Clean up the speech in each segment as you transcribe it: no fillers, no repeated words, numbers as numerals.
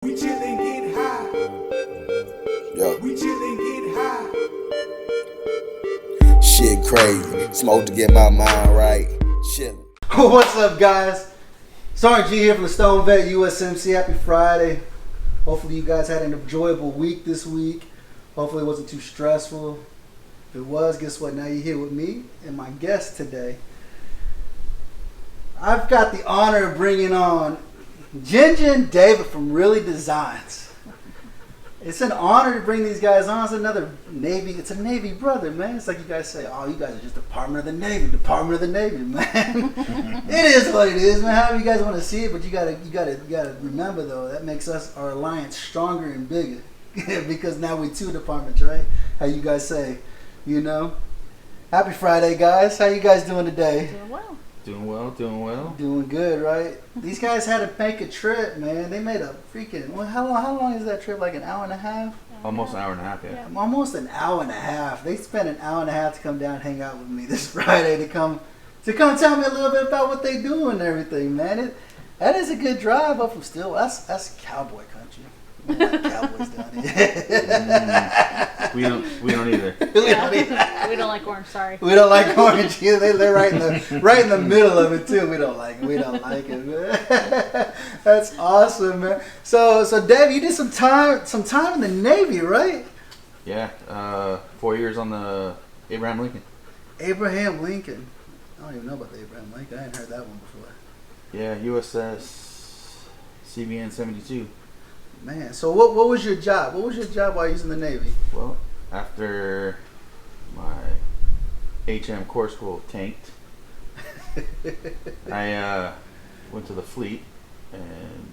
We chillin', get high. Yo, We chillin', get high. shit crazy. Smoke to get my mind right. Chillin'. What's up, guys? Sergeant G here from the Stone Vet USMC. Happy Friday. Hopefully you guys had an enjoyable week this week. Hopefully it wasn't too stressful. If it was, guess what? Now you're here with me and my guest today. I've got the honor of bringing on Ginger and David from Really Designs. It's an honor to bring these guys on. It's another Navy. It's a Navy brother, man. It's like you guys say, "Oh, you guys are just Department of the Navy, man." It is what it is, man. However you guys want to see it, but you gotta remember though that makes our alliance stronger and bigger because now we're two departments, right? How you guys say, you know? Happy Friday, guys. How you guys doing today? Doing well. Doing well. Doing good, right? These guys had to make a trip, man. They made a freaking. Well, how long is that trip? Like an hour and a half? Almost an hour and a half, yeah. Yeah. Almost an hour and a half. They spent an hour and a half to come down and hang out with me this Friday to come tell me a little bit about what they do and everything, man. That is a good drive up from Still. That's cowboy country. We don't like cowboys down here. We don't either. We don't like orange, sorry. We don't like orange either. They're right in the middle of it too. We don't like it, man. That's awesome, man. So Dave, you did some time in the Navy, right? Yeah, 4 years on the Abraham Lincoln. Abraham Lincoln. I don't even know about the Abraham Lincoln. I hadn't heard that one before. Yeah, USS CBN 72. Man, so what was your job? What was your job while you was in the Navy? Well, after my HM Corps School tanked, I went to the fleet, and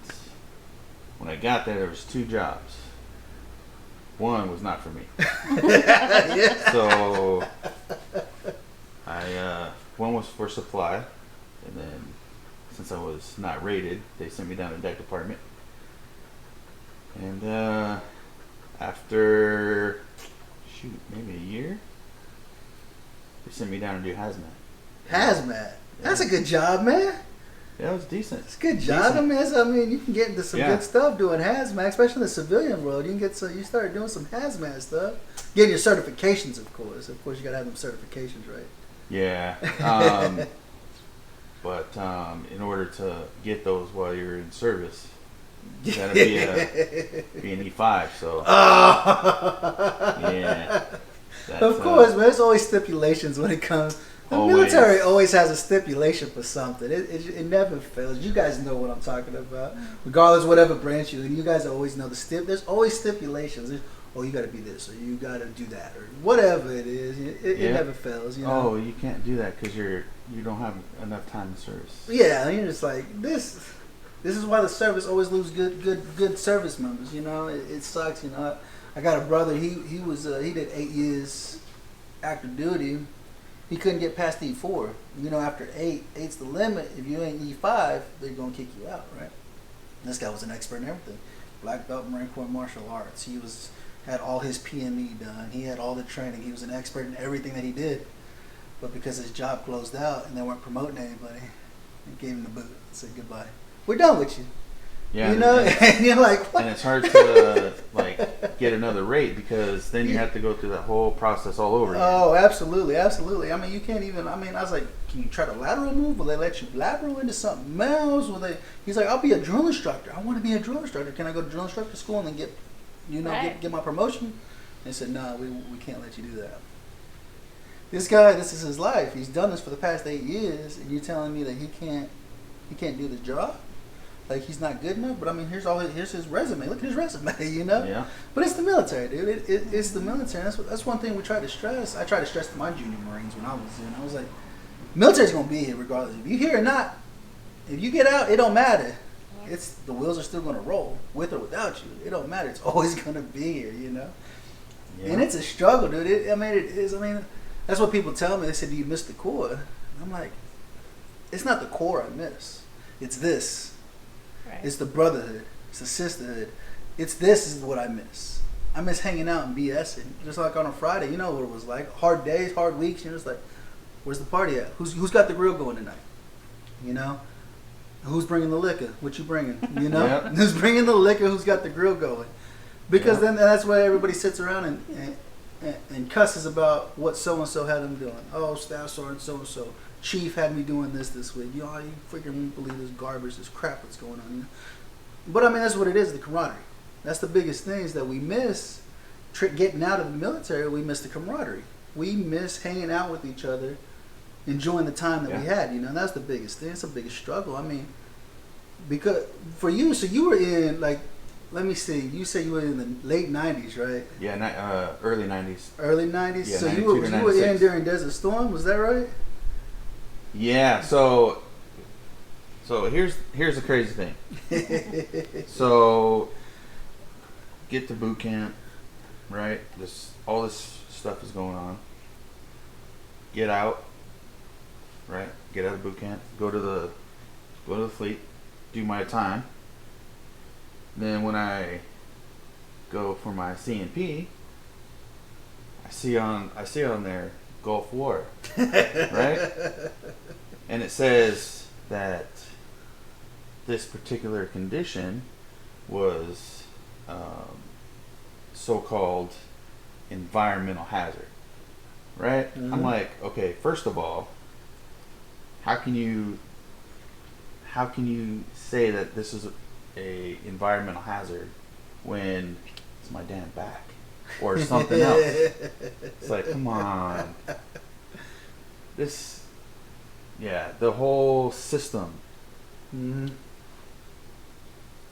when I got there was two jobs. One was not for me. Yeah. So one was for supply, and then since I was not rated, they sent me down to deck department. And after maybe a year, they sent me down to do hazmat. Hazmat. Yeah. That's a good job, man. Yeah, it was decent. It's a good job. Decent. I mean, you can get into some Yeah. good stuff doing hazmat, especially in the civilian world. You start doing some hazmat stuff. Getting your certifications, of course. Of course, you gotta have them certifications, right? Yeah. But in order to get those while you're in service, you gotta be an E5. So yeah. Of course, man. There's always stipulations when it comes. The military always has a stipulation for something. It never fails. You guys know what I'm talking about. Regardless of whatever branch you're in, you guys always know there's always stipulations. You got to be this, or you got to do that, or whatever it is. It never fails. You know? Oh, you can't do that because you don't have enough time in service. Yeah, you're just like this. This is why the service always lose good service members. You know, it sucks. You know, I got a brother. He did 8 years active duty. He couldn't get past E4. You know, after 8's the limit. If you ain't E5, they're gonna kick you out, right? And this guy was an expert in everything. Black belt Marine Corps martial arts. He had all his PME done. He had all the training. He was an expert in everything that he did. But because his job closed out and they weren't promoting anybody, they gave him the boot and said goodbye. We're done with you. Yeah, you know, and you're like, what? And it's hard to get another rate because then you have to go through that whole process all over again. Oh, absolutely. I mean, you can't even. I mean, I was like, can you try to lateral move? Will they let you lateral into something else? He's like, I'll be a drill instructor. I want to be a drill instructor. Can I go to drill instructor school and then get my promotion? They said, no, we can't let you do that. This guy, this is his life. He's done this for the past 8 years, and you're telling me that he can't do the job? Like he's not good enough? But I mean, here's his resume. Look at his resume, you know? Yeah. But it's the military, dude. It's the military. That's one thing we try to stress. I tried to stress to my junior Marines when I was in. I was like, military's gonna be here regardless. If you here or not, if you get out, it don't matter. The wheels are still gonna roll with or without you. It don't matter. It's always gonna be here, you know. Yeah. And it's a struggle, dude. It is. I mean, that's what people tell me. They said, "Do you miss the Corps?" I'm like, it's not the Corps I miss. It's this. Right. It's the brotherhood. It's the sisterhood. This is what I miss. I miss hanging out and BSing. Just like on a Friday, you know what it was like. Hard days, hard weeks. You're just like, where's the party at? Who's got the grill going tonight? You know? Who's bringing the liquor? What you bringing? You know, Yep. who's bringing the liquor? Who's got the grill going? Because Yep. then that's why everybody sits around and cusses about what so and so had them doing. Oh, Staff Sergeant so and so, Chief had me doing this week. You know, you freaking won't believe this garbage, this crap that's going on. You know? But I mean, that's what it is. The camaraderie. That's the biggest thing is that we miss getting out of the military. We miss the camaraderie. We miss hanging out with each other, enjoying the time that we had. You know, and that's the biggest thing. It's the biggest struggle. I mean, because for you, so you were in like. Let me see. You said you were in the late '90s, right? Yeah, early '90s. Early '90s. Yeah, So 92 you were to in 96. during Desert Storm. Was that right? Yeah. So here's the crazy thing. So get to boot camp, right? All this stuff is going on. Get out, right? Get out of boot camp. Go to the fleet. Do my time. Then when I go for my CNP, I see on there Gulf War, right? And it says that this particular condition was so-called environmental hazard, right? Mm-hmm. I'm like, okay, first of all, how can you say that this is a environmental hazard when it's my damn back or something else? It's like, come on. The whole system, Mm-hmm.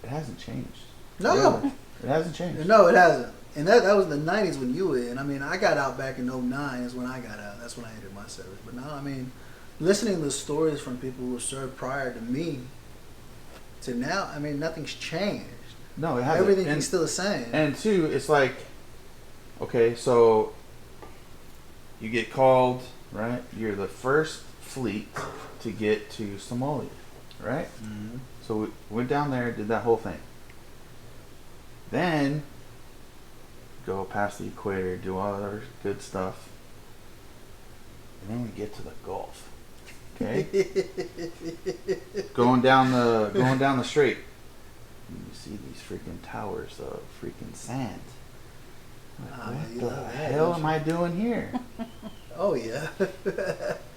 it hasn't changed. No. Really. It hasn't changed. No, it hasn't. And that was the '90s when you were in. I mean, I got out back in '09 is when I got out. That's when I entered my service. But now, I mean, listening to the stories from people who served prior to me to now, I mean, nothing's changed. No, it hasn't. Everything's still the same. And two, it's like, okay, so you get called, right? You're the first fleet to get to Somalia, right? Mm-hmm. So we went down there, did that whole thing. Then go past the equator, do all that other good stuff, and then we get to the Gulf. Okay, going down the strait, and you see these freaking towers of freaking sand. Like, you what love the that, hell don't am you? I doing here? Oh yeah.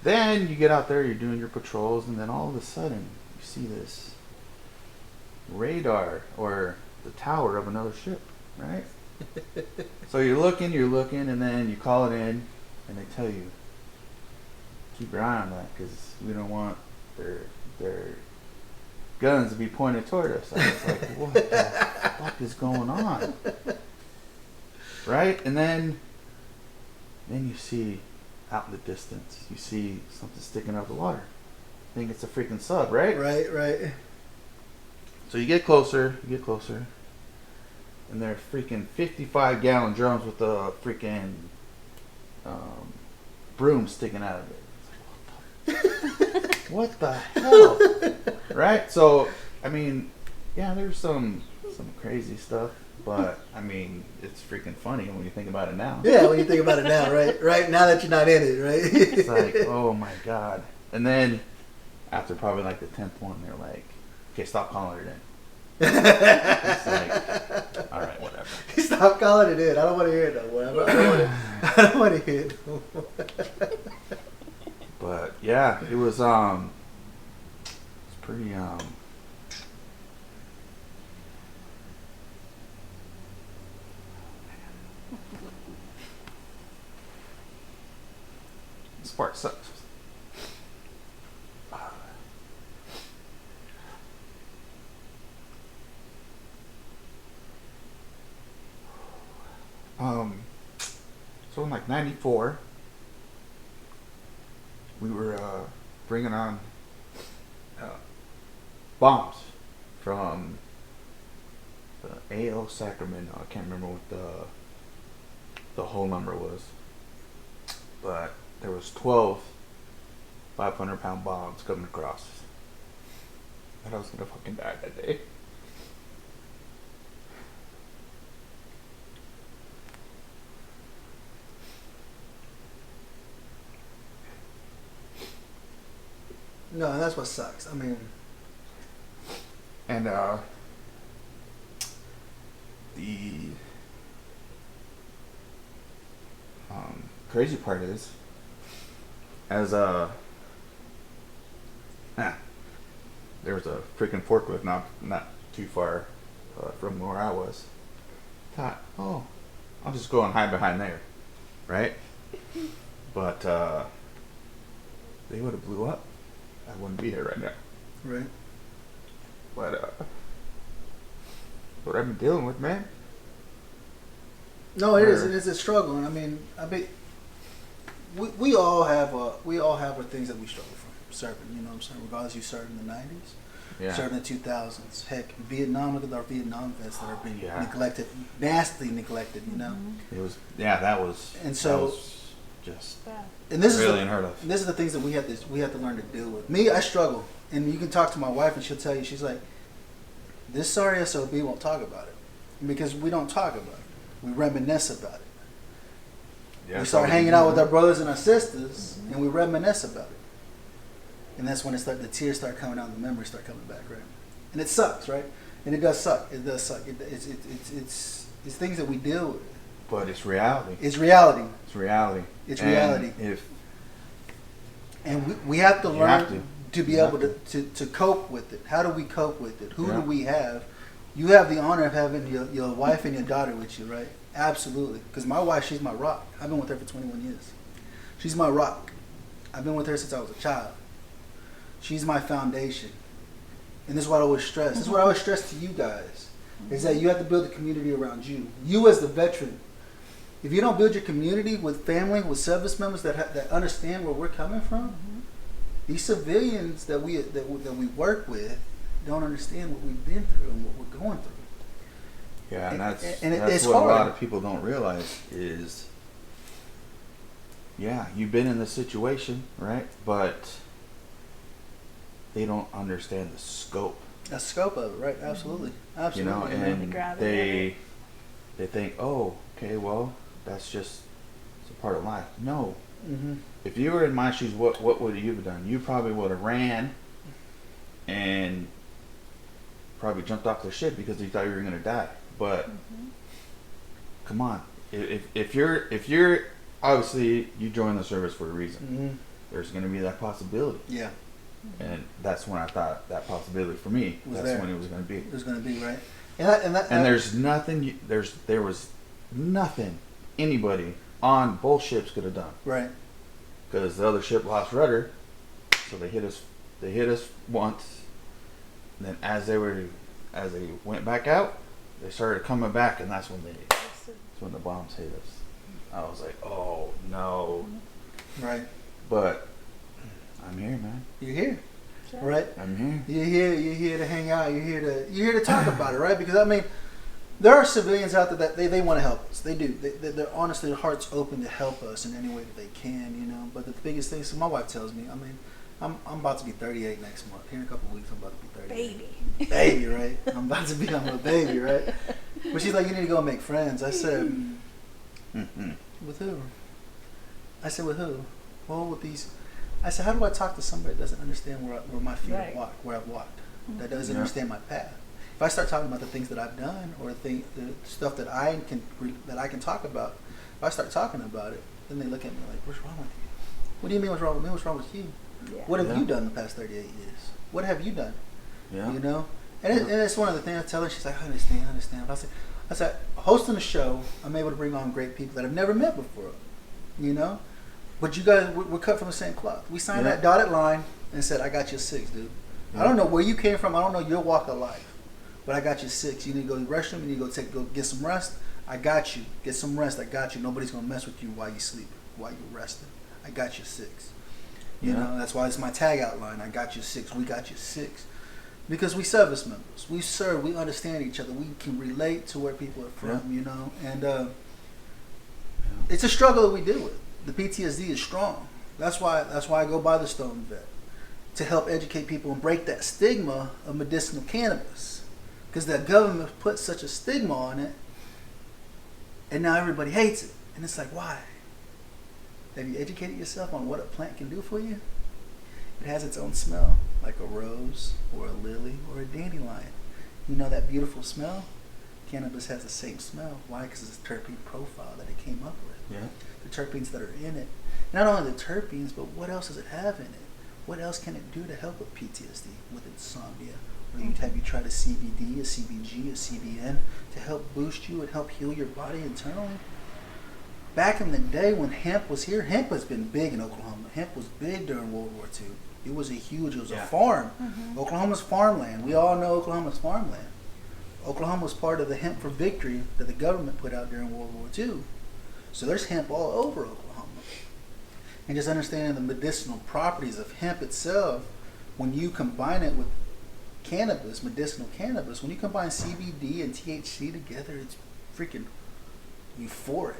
Then you get out there, you're doing your patrols, and then all of a sudden you see this radar or the tower of another ship, right? So you're looking, and then you call it in, and they tell you, keep your eye on that because we don't want their guns to be pointed toward us. I was like, what the fuck is going on? Right? And then you see out in the distance, you see something sticking out of the water. I think it's a freaking sub, right? Right. So you get closer, and they're freaking 55-gallon drums with a freaking broom sticking out of it. What the hell? Right? So, I mean, yeah, there's some crazy stuff, but I mean, it's freaking funny when you think about it now. Yeah, when you think about it now, right? Right now that you're not in it, right? It's like, oh my god. And then after probably like the 10th one, they're like, okay, stop calling it in. It's like, all right, whatever. Stop calling it in. I don't want to hear it no more. I don't want to hear it no more. But yeah, it was it's pretty this part sucks. So in like '94, we were bringing on bombs from the AO Sacramento. I can't remember what the whole number was, but there was 12 500-pound bombs coming across, and I was gonna fucking die that day. No, and that's what sucks. I mean, And the crazy part is, as there was a freaking forklift not too far from where I was. Thought, oh, I'll just go and hide behind there, right? But they would have blew up. I wouldn't be here right now. Right. But what I've been dealing with, man. No, it is. It is a struggle, and I mean, we all have our things that we struggle from serving. You know what I'm saying? Regardless, you served in the '90s, Yeah. served in the 2000s. Heck, Vietnam. Look at our Vietnam vets that are being Yeah. neglected, nastily neglected. You know. It was, yeah, that was, And so- that was just Yeah. And this really is unheard of. this is the things that we have to learn to deal with. Me, I struggle, and you can talk to my wife, and she'll tell you, she's like, this sorry SOB won't talk about it because we don't talk about it. We reminisce about it. Yeah, We start hanging out with our brothers and our sisters, and we reminisce about it. And that's when the tears start coming out, and the memories start coming back, right? And it sucks, right? And it does suck. It does suck. It's things that we deal with. But it's reality. It's reality. It's reality. It's And reality. And we have to You learn have to be You able have to cope with it. How do we cope with it? Who Yeah. do we have? You have the honor of having your wife and your daughter with you, right? Absolutely. Because my wife, she's my rock. I've been with her for 21 years. She's my rock. I've been with her since I was a child. She's my foundation. And this is what I always stress. This is what I always stress to you guys. Is that you have to build a community around you. You as the veteran. If you don't build your community with family, with service members that understand where we're coming from, these civilians that we work with don't understand what we've been through and what we're going through. Yeah, and that's it's what hard. a lot of people don't realize is, yeah, you've been in this situation, right? But they don't understand the scope. The scope of it, right? Absolutely, absolutely. You know, The and gravity they think, oh, okay, well, that's just it's a part of life. No, Mm-hmm. if you were in my shoes, what would you have done? You probably would have ran and probably jumped off the ship because you thought you were going to die. But come on, if you're obviously you joined the service for a reason. Mm-hmm. There's going to be that possibility, Yeah, and that's when I thought that possibility for me. Was That's there. when it was going to be. there's going to be, right? And There's nothing. There was nothing anybody on both ships could have done right. because the other ship lost rudder, so they hit us. They hit us once. And then as they went back out, they started coming back, and that's when the bombs hit us. I was like, oh no. Right. But I'm here, man. You're here, Sure. right? I'm here. You're here to hang out. You're here to talk about it, right? Because I mean, there are civilians out there that they want to help us. They do. They're honestly, their heart's open to help us in any way that they can, you know. But the biggest thing, so my wife tells me, I mean, I'm about to be 38 next month. Here in a couple of weeks, I'm about to be 38. Baby, right? I'm a baby, right? But she's like, you need to go and make friends. I said, Mm-hmm. with who? I said, with who? Well, with these. I said, how do I talk to somebody that doesn't understand where my feet Right. have walked, where I've walked, that doesn't Yeah. understand my path? If I start talking about the things that I've done or the stuff that I can talk about, if I start talking about it, then they look at me like, what's wrong with you? What do you mean what's wrong with me? What's wrong with you? Yeah. What have Yeah. you done the past 38 years? What have you done? Yeah. You know? And it's one of the things I tell her. She's like, I understand. But I said, hosting a show, I'm able to bring on great people that I've never met before. You know? But you guys, we're cut from the same cloth. We signed Yeah. that dotted line and said, I got you 6, dude. I don't know where you came from. I don't know your walk of life. But I got you 6. You need to go to the restroom. You need to go get some rest. I got you. Get some rest. I got you. Nobody's going to mess with you while you sleep, while you're resting. I got you 6. You Yeah. know, that's why it's my tag out line. I got you 6. We got you 6. Because we service members. We serve. We understand each other. We can relate to where people are from, you know. And it's a struggle that we deal with. The PTSD is strong. That's why I go by the Stone Vet. To help educate people and break that stigma of medicinal cannabis. Because the government put such a stigma on it. And now everybody hates it. And it's like, why? Have you educated yourself on what a plant can do for you? It has its own smell, like a rose or a lily or a dandelion. You know that beautiful smell? Cannabis has the same smell. Why? Because it's the terpene profile that it came up with. Yeah. The terpenes that are in it. Not only the terpenes, but what else does it have in it? What else can it do to help with PTSD, with insomnia? Or have you tried a CBD, a CBG, a CBN to help boost you and help heal your body internally? Back in the day when hemp was here, hemp has been big in Oklahoma. Hemp was big during World War II. It was a farm. Oklahoma's farmland. We all know Oklahoma's farmland. Oklahoma was part of the Hemp for Victory that the government put out during World War II. So there's hemp all over Oklahoma. And just understanding the medicinal properties of hemp itself, when you combine it with cannabis, medicinal cannabis, when you combine CBD and THC together, it's freaking euphoric.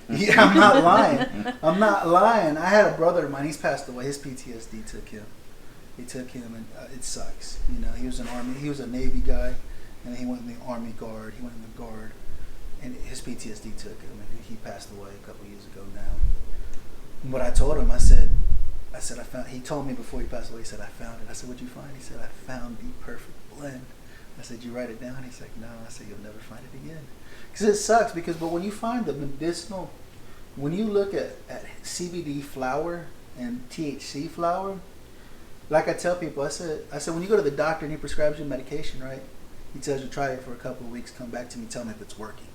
Yeah, I'm not lying. I'm not lying. I had a brother of mine, he's passed away. His PTSD took him. He took him, and it sucks. You know, he was an army, he was a Navy guy, and he went in the Army Guard. He went in the Guard, and his PTSD took him, and he passed away a couple years ago now. And what I told him, I said, I found, he told me before he passed away, he said, I found it. I said, what'd you find? He said, I found the perfect blend. I said, you write it down? He's like, no. I said, you'll never find it again. Because it sucks, but when you find the medicinal, when you look at CBD flower and THC flower, like I tell people, I said, when you go to the doctor and he prescribes you medication, right? He tells you try it for a couple of weeks, come back to me, tell me if it's working.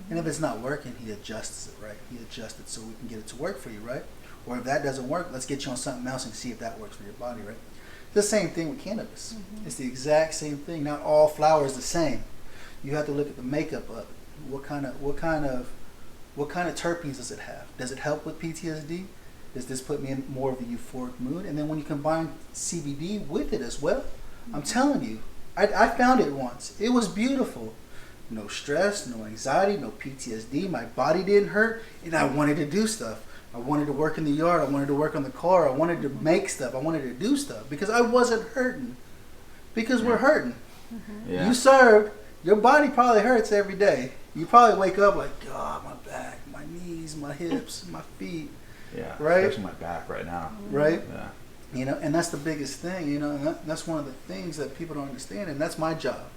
And if it's not working, he adjusts it, right? He adjusts it so we can get it to work for you, right? Or if that doesn't work, let's get you on something else and see if that works for your body, right? It's the same thing with cannabis. It's the exact same thing. Not all flower is the same. You have to look at the makeup of it. What kind of terpenes does it have? Does it help with PTSD? Does this put me in more of a euphoric mood? And then when you combine CBD with it as well, I'm telling you, I found it once. It was beautiful. No stress, no anxiety, no PTSD. My body didn't hurt, and I wanted to do stuff. I wanted to work in the yard. I wanted to work on the car. I wanted to make stuff. I wanted to do stuff because I wasn't hurting. Because we're hurting. Yeah. You served. Your body probably hurts every day. You probably wake up like, God, my back, my knees, my hips, my feet. Yeah. Right? Especially my back right now. Right? Yeah. You know, and that's the biggest thing, you know, and that's one of the things that people don't understand, and that's my job.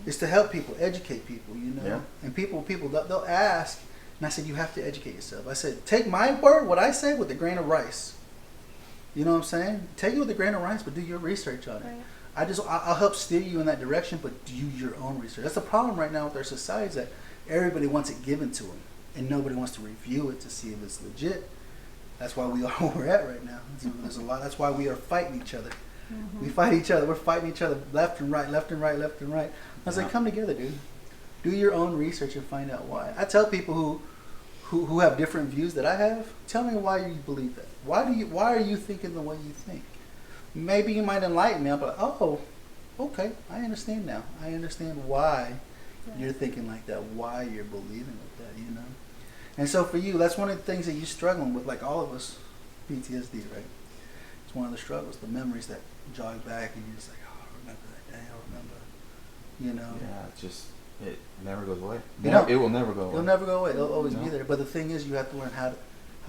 Is to help people, educate people, you know. Yeah. And people, they'll ask, and I said, you have to educate yourself. I said, take my word, what I say, with a grain of rice. You know what I'm saying? Take it with a grain of rice, but do your research on it. Right. I'll help steer you in that direction, but do your own research. That's the problem right now with our society, is that everybody wants it given to them, and nobody wants to review it to see if it's legit. That's why we are where we're at right now. There's a lot. That's why we are fighting each other. We fight each other. We're fighting each other left and right, left and right, left and right. I was like, come together, dude. Do your own research and find out why. I tell people who have different views that I have, tell me why you believe that. Why are you thinking the way you think? Maybe you might enlighten me. I'm like, oh, okay, I understand now. I understand why you're thinking like that, why you're believing like that, you know? And so for you, that's one of the things that you're struggling with, like all of us, PTSD, right? It's one of the struggles, the memories that jog back, and you're just like, oh, I remember that day, I remember, you know? Yeah, it never goes away. No. It will never go away. It'll never go away. It'll always be there. But the thing is, you have to learn how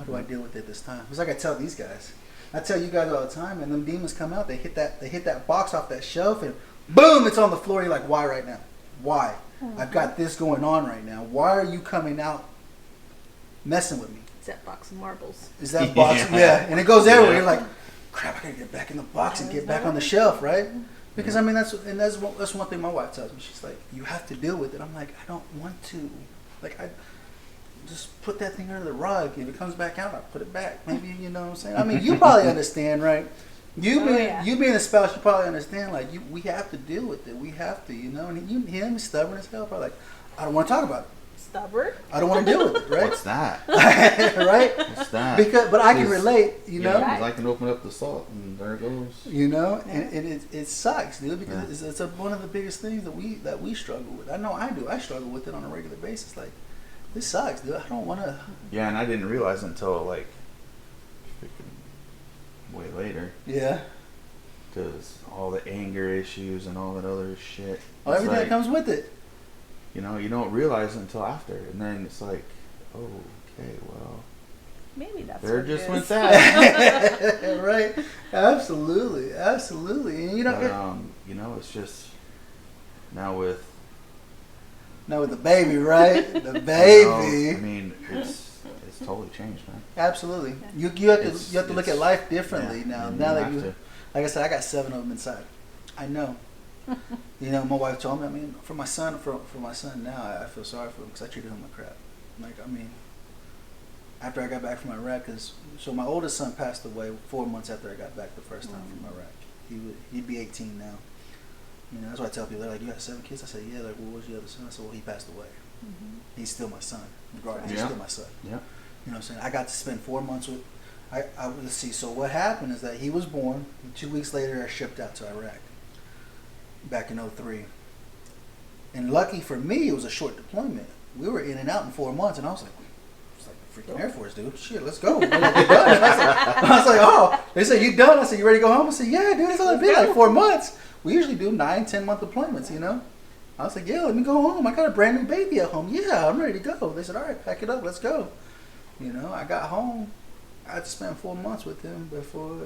do I deal with it this time? It's like I tell these guys. I tell you guys all the time, and them demons come out, they hit that box off that shelf, and boom, it's on the floor. You're like, why right now? Why? I've got this going on right now. Why are you coming out messing with me? It's that box of marbles. Is that box? Yeah. And it goes everywhere. You're like, crap, I gotta get back in the box and get back on the shelf, right? Because I mean, that's one thing my wife tells me. She's like, you have to deal with it. I'm like, I don't want to. Like, I just put that thing under the rug. If it comes back out, I'll put it back. Maybe, you know what I'm saying? I mean, you probably understand, right? You being a spouse, you probably understand. Like, we have to deal with it. We have to, you know. And him, stubborn as hell, probably like, I don't want to talk about it. Stubborn? I don't want to deal with it, right? What's that? Right? What's that? But I can relate, you know. Because I can open up the salt, and there it goes. You know, and it sucks, dude, because it's one of the biggest things that we struggle with. I know I do. I struggle with it on a regular basis. Like, this sucks, dude. I don't want to. Yeah, and I didn't realize until like freaking way later. Yeah. Because all the anger issues and all that other shit. Oh, everything that comes with it. You know, you don't realize it until after, and then it's like, oh, okay, well, Maybe that's there what just it went is. that. Right. Absolutely. And you know. But, you know, it's just Now with the baby, right? The you baby. know, I mean, it's totally changed, man. Absolutely. You have It's- to look at it's- life differently yeah, now. and Now you that have you, to. like I said, I got 7 of them inside. I know. You know, my wife told me. I mean, for my son now, I feel sorry for him because I treated him like crap. Like, I mean, after I got back from Iraq, so my oldest son passed away 4 months after I got back the first time from Iraq. He'd be 18 now. You know, that's why I tell people, they're like, "You got 7 kids?" I said, "Yeah." Like, what was your other son? I said, "Well, he passed away. He's still my son. Regardless, he's Yeah. still my son." Yeah. You know what I'm saying? I got to spend 4 months with. Let's see. So what happened is that he was born. And 2 weeks later, I shipped out to Iraq. Back in 03. And lucky for me, it was a short deployment. We were in and out in 4 months, and I was like, "It's like the freaking Air Force, dude. Shit, let's go." We're like, "We're done." And I was like, "Oh." They said, "You done?" I said, "You ready to go home?" I said, "Yeah, dude. It's only been like 4 months. We usually do 9, 10 month deployments, you know." I was like, "Yeah, let me go home. I got a brand new baby at home. Yeah, I'm ready to go." They said, "All right, pack it up. Let's go." You know, I got home. I had to spend 4 months with him before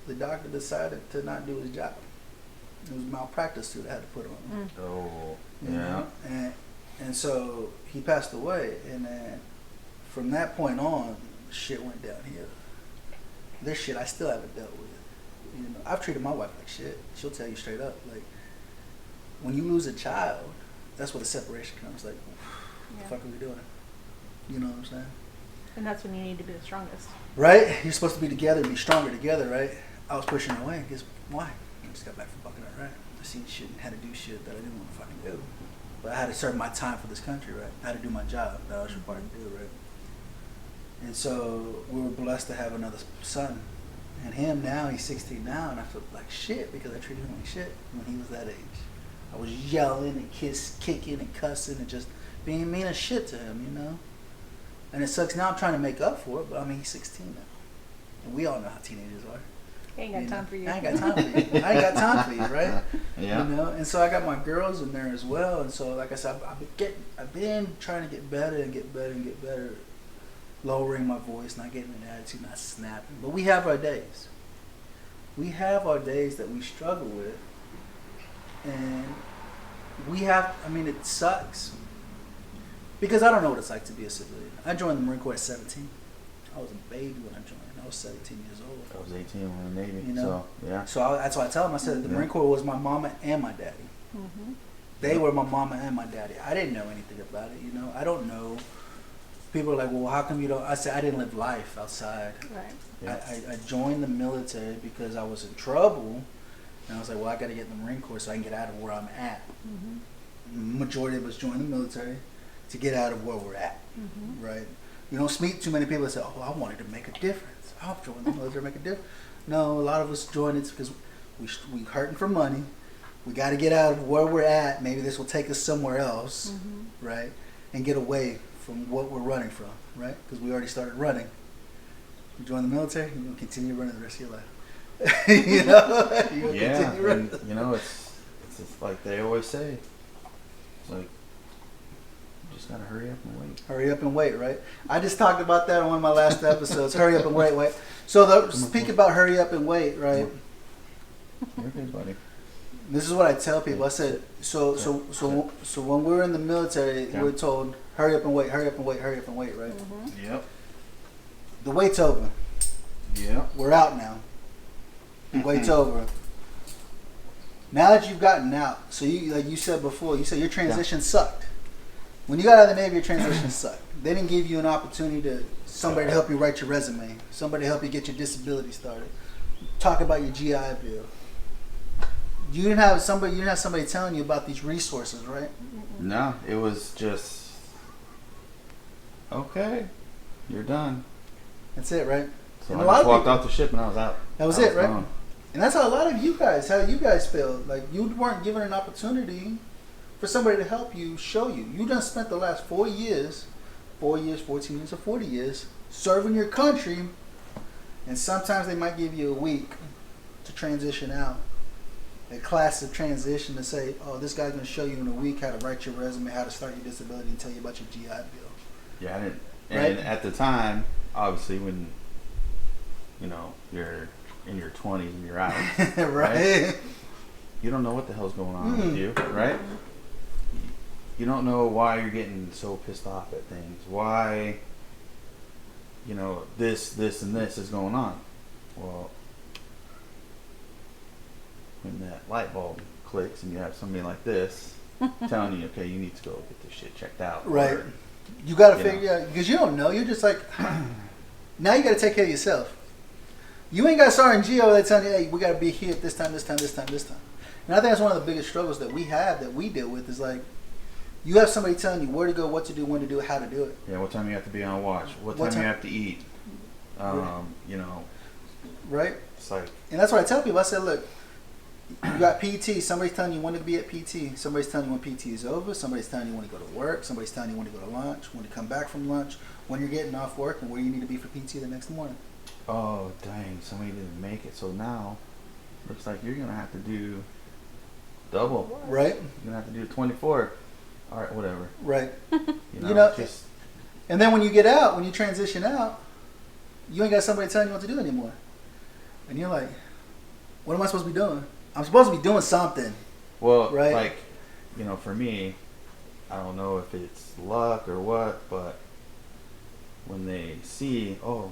the doctor decided to not do his job. It was malpractice suit I had to put on him. Oh, You yeah. know? And so he passed away, and then from that point on, shit went downhill. This shit I still haven't dealt with. You know, I've treated my wife like shit. She'll tell you straight up, like, when you lose a child, that's where the separation comes. Like, what the fuck are we doing? You know what I'm saying? And that's when you need to be the strongest. Right? You're supposed to be together, be stronger together, right? I was pushing her away. Guess why? I just got back from fucking Iraq. I seen shit and had to do shit that I didn't want to fucking do. But I had to serve my time for this country, right? I had to do my job that I was required to do, right? And so we were blessed to have another son. And him now, he's 16 now, and I feel like shit because I treated him like shit when he was that age. I was yelling and kicking and cussing and just being mean as shit to him, you know? And it sucks now I'm trying to make up for it, but I mean, he's 16 now. And we all know how teenagers are. I ain't got time for you. I ain't got time for you. I ain't got time for you, right? Yeah. You know, and so I got my girls in there as well. And so, like I said, I've been trying to get better and get better and get better, lowering my voice, not getting an attitude, not snapping. But we have our days. We have our days that we struggle with, and it sucks because I don't know what it's like to be a civilian. I joined the Marine Corps at 17. I was a baby when I joined. I was 17 years old. I was 18 when I was in the Navy. You know? So, yeah. So that's why I tell them. I said the Marine Corps was my mama and my daddy. Mm-hmm. They were my mama and my daddy. I didn't know anything about it. You know, I don't know. People are like, "Well, how come you don't?" I said, "I didn't live life outside. Right. Yeah. I joined the military because I was in trouble, and I was like, well, I got to get in the Marine Corps so I can get out of where I'm at." Mm-hmm. Majority of us join the military to get out of where we're at, Mm-hmm. right? You don't meet too many people that say, "Oh, I wanted to make a difference. I'll join the military to make a difference." No, a lot of us join it because we hurting for money. We got to get out of where we're at. Maybe this will take us somewhere else, Mm-hmm. right? And get away from what we're running from, right? Because we already started running. You join the military, you're going to continue running the rest of your life. You know? You're gonna Yeah, continue running. and you know, it's just like they always say. It's like, you just gotta hurry up and wait. Hurry up and wait, right? I just talked about that on one of my last episodes. Hurry up and wait. So speak about hurry up and wait, right? You're good, buddy. This is what I tell people. I said, so when we were in the military, Yeah. we're told, hurry up and wait, hurry up and wait, hurry up and wait, right? Mm-hmm. Yep. The wait's over. Yep. We're out now. The wait's over. Now that you've gotten out, so you, like you said before, you said your transition sucked. When you got out of the Navy, your transition sucked. They didn't give you an opportunity somebody to help you write your resume, somebody to help you get your disability started, talk about your GI Bill. You didn't have somebody telling you about these resources, right? No, it was just okay. You're done. That's it, right? So And I a lot just of walked people- off the ship and I was out. That was I it, right? gone. And that's how a lot of you guys feel. Like you weren't given an opportunity for somebody to help you, show you. You done spent the last 4 years, 14 years, or 40 years serving your country, and sometimes they might give you a week to transition out. A class of transition to say, oh, this guy's going to show you in a week how to write your resume, how to start your disability, and tell you about your GI Bill. Yeah, I didn't. Right? And at the time, obviously, when you're in your 20s and you're out, Right? you don't know what the hell's going on with you, right? You don't know why you're getting so pissed off at things. Why, this, and this is going on. Well, when that light bulb clicks and you have somebody like this telling you, okay, you need to go get this shit checked out. Right. Or, You got to figure out, because you don't know. You're just like, now you got to take care of yourself. You ain't got Sergeant Geo that telling you, hey, we got to be here at this time. And I think that's one of the biggest struggles that we have, that we deal with, is like, you have somebody telling you where to go, what to do, when to do it, how to do it. Yeah, what time you have to be on watch. What time you have to eat. Right? It's like... And that's what I tell people. I said, look, you got PT. Somebody's telling you when to be at PT. Somebody's telling you when PT is over. Somebody's telling you when to go to work. Somebody's telling you when to go to lunch, when to come back from lunch, when you're getting off work, and where you need to be for PT the next morning. Oh, dang, somebody didn't make it. So now, looks like you're going to have to do double. Right? You're going to have to do 24. All right, whatever. Right. Just... And then when you get out, when you transition out, you ain't got somebody telling you what to do anymore. And you're like, what am I supposed to be doing? I'm supposed to be doing something. Well, right? Like, for me, I don't know if it's luck or what, but when they see, oh,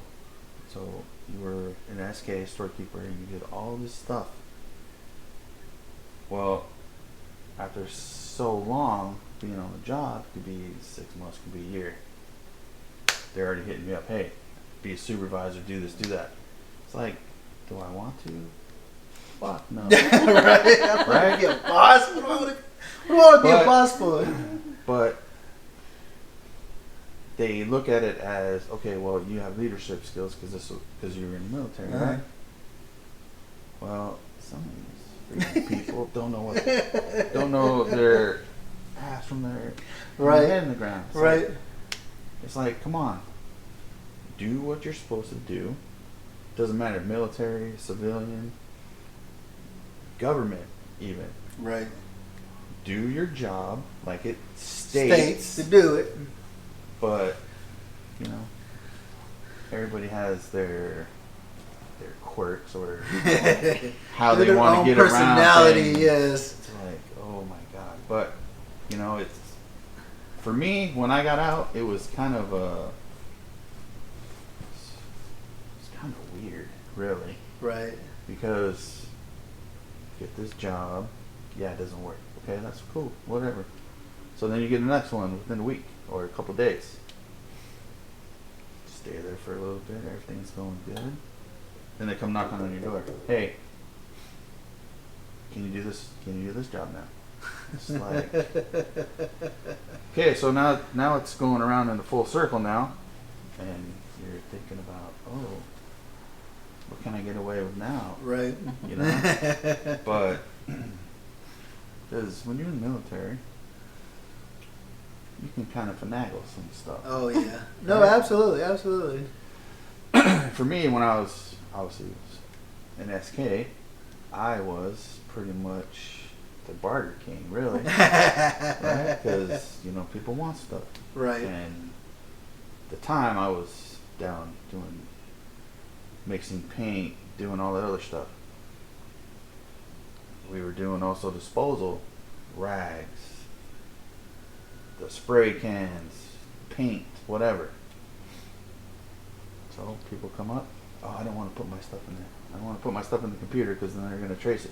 so you were an SK storekeeper and you did all this stuff. Well, after so long being on the job, could be 6 months, could be a year. They're already hitting me up. Hey, be a supervisor, do this, do that. It's like, do I want to? Fuck no. Right? I want to be a boss. What do I want to be a boss for? But they look at it as, okay, well, you have leadership skills because you were in the military, right? Well, some of these freaking people don't know their ass from their head in the ground. It's like, come on, do what you're supposed to do. Doesn't matter, military, civilian, government, even. Right. Do your job like it states to do it. But everybody has their quirks or how they want to get personality, around. Yes. It's like, oh my god. But it's, for me, when I got out, it was kind of weird, really. Right. Because get this job, yeah, it doesn't work. Okay, that's cool, whatever. So then you get the next one within a week or a couple of days. Stay there for a little bit, everything's going good. Then they come knocking on your door. Hey, can you do this? Can you do this job now? It's like, okay, so now it's going around in a full circle now, and you're thinking about, oh, what can I get away with now? Right. But because when you're in the military, you can kind of finagle some stuff. Oh yeah. No, right? Absolutely. For me, when I was obviously in SK, I was pretty much the barter king, really. Right? Because people want stuff. Right. And at the time, I was down doing mixing paint, doing all that other stuff. We were doing also disposal, rags, the spray cans, paint, whatever. So people come up, oh, I don't want to put my stuff in there. I don't want to put my stuff in the computer because then they're going to trace it.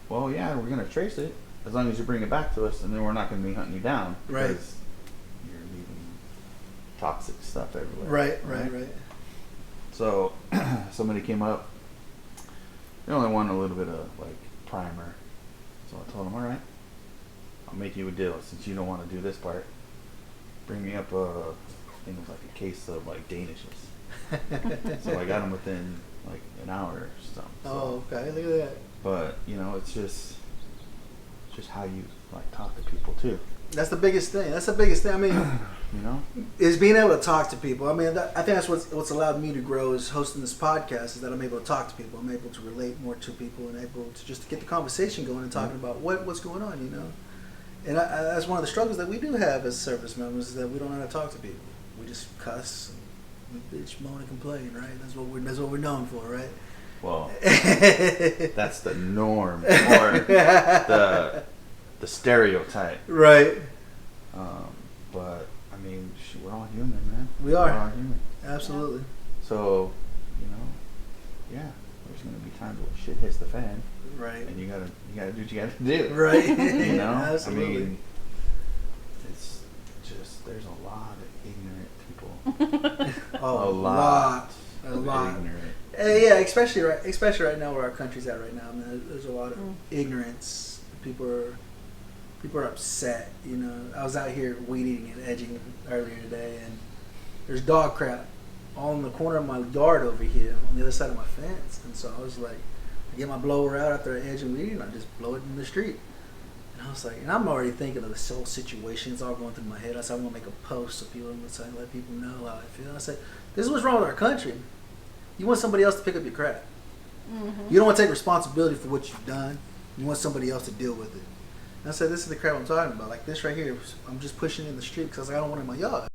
Well, yeah, we're going to trace it as long as you bring it back to us, and then we're not going to be hunting you down. Right. Because you're leaving toxic stuff everywhere. Right. So somebody came up. They only wanted a little bit of primer. So I told them, all right, I'll make you a deal since you don't want to do this part. Bring me up I think it was a case of Danishes. So I got them within an hour or something. Oh, okay. Look at that. But it's just how you talk to people too. That's the biggest thing. I mean, is being able to talk to people. I mean, I think that's what's allowed me to grow is hosting this podcast. Is that I'm able to talk to people. I'm able to relate more to people and able to just get the conversation going and talking about what's going on. And that's one of the struggles that we do have as service members is that we don't know how to talk to people. We just cuss, and we bitch, moan, and complain. Right? That's what we're known for. Right? Well, that's the norm or the stereotype. Right. But I mean, we're all human, man. We are. We're all human. Absolutely. So, yeah, there's gonna be times where shit hits the fan, Right. and you gotta do what you gotta do. Right. You know, Absolutely. I mean, it's just there's a lot of ignorant people. Oh, a lot A of lot. ignorant. Yeah, especially right now where our country's at right now. I mean, there's a lot of ignorance. People are upset. You know, I was out here weed eating and edging earlier today, and there's dog crap all in the corner of my yard over here on the other side of my fence. And so I was like, I get my blower out after I edge and weed, and I just blow it in the street. And I was like, and I'm already thinking of the whole situation. It's all going through my head. I said, I'm gonna make a post so people can let people know how I feel. I said, this is what's wrong with our country. You want somebody else to pick up your crap. You don't want to take responsibility for what you've done. You want somebody else to deal with it. And I said, this is the crap I'm talking about. Like this right here, I'm just pushing it in the street because I don't want it in my yard.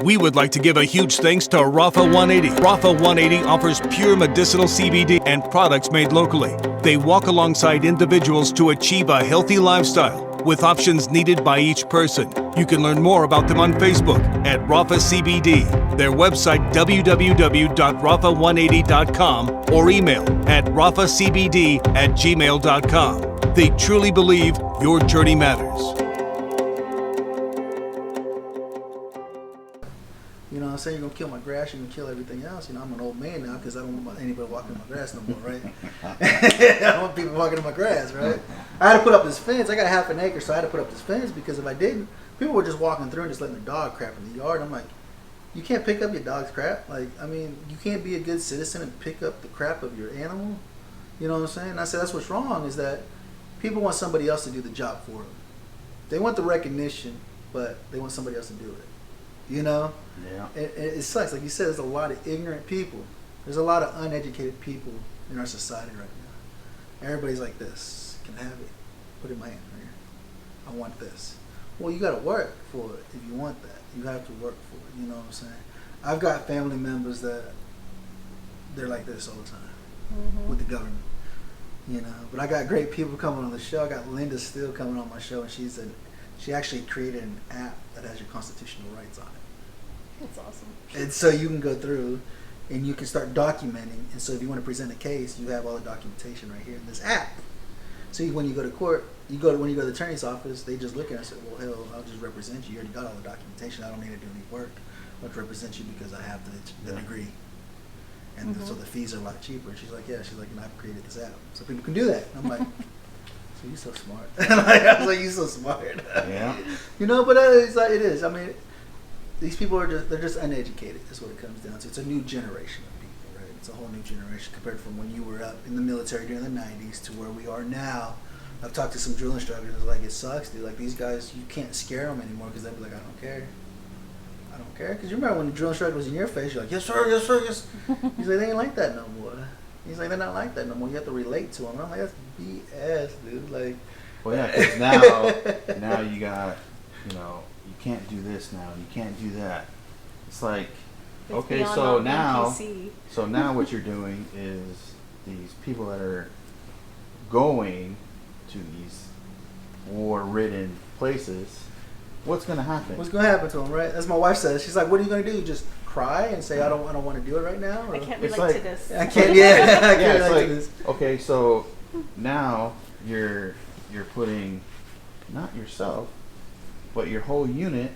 We would like to give a huge thanks to Rafa 180. Rafa 180 offers pure medicinal CBD and products made locally. They walk alongside individuals to achieve a healthy lifestyle with options needed by each person. You can learn more about them on Facebook at Rafa CBD, their website www.rafa180.com, or email at rafacbd@gmail.com. They truly believe your journey matters. You know what I'm saying? You're going to kill my grass, you're going to kill everything else. You know, I'm an old man now because I don't want anybody walking in my grass no more, right? I don't want people walking in my grass, right? I had to put up this fence. I got half an acre, so I had to put up this fence because if I didn't, people were just walking through and just letting their dog crap in the yard. I'm like, you can't pick up your dog's crap. Like, I mean, you can't be a good citizen and pick up the crap of your animal. You know what I'm saying? And I said, that's what's wrong is that people want somebody else to do the job for them. They want the recognition, but they want somebody else to do it. You know? Yeah. It sucks. Like you said, there's a lot of ignorant people. There's a lot of uneducated people in our society right now. Everybody's like this. Can I have it? Put it in my hand right here. I want this. Well, you got to work for it if you want that. You have to work for it. You know what I'm saying? I've got family members that they're like this all the time with the government. You know, but I got great people coming on the show. I got Linda Steele coming on my show, and she actually created an app that has your constitutional rights on it. That's awesome. And so you can go through and you can start documenting. And so if you want to present a case, you have all the documentation right here in this app. So when you go to court, when you go to the attorney's office, they just look at it and say, well, hell, I'll just represent you. You already got all the documentation. I don't need to do any work. I'll represent you because I have the degree. And so the fees are a lot cheaper. She's like, yeah. She's like, and I've created this app. So people can do that. And I'm like, so you're so smart. I was like, you're so smart. Yeah. You know, but it's like, it is. I mean, these people they're just uneducated. That's what it comes down to. It's a new generation of people, right? It's a whole new generation compared from when you were up in the military during the 90s to where we are now. I've talked to some drill instructors. It's like, it sucks, dude. Like, these guys, you can't scare them anymore because they'll be like, I don't care. I don't care. Because you remember when the drill instructor was in your face, you're like, yes, sir, yes, sir, yes. He's like, they ain't like that no more. He's like, they're not like that no more. You have to relate to them. And I'm like, that's BS, dude. Like, Well, yeah, because now you got, you can't do this now. You can't do that. It's like, It's okay, beyond so all now, NPC. what you're doing is these people that are going to these war-ridden places. What's going to happen? what's going to happen to them, right? As my wife says. She's like, what are you going to do? Just cry and say, I don't want to do it right now? Or? I can't It's relate to like- this. I can't, yeah. I Yeah, can't it's relate like, to this. okay, so now you're putting not yourself, but your whole unit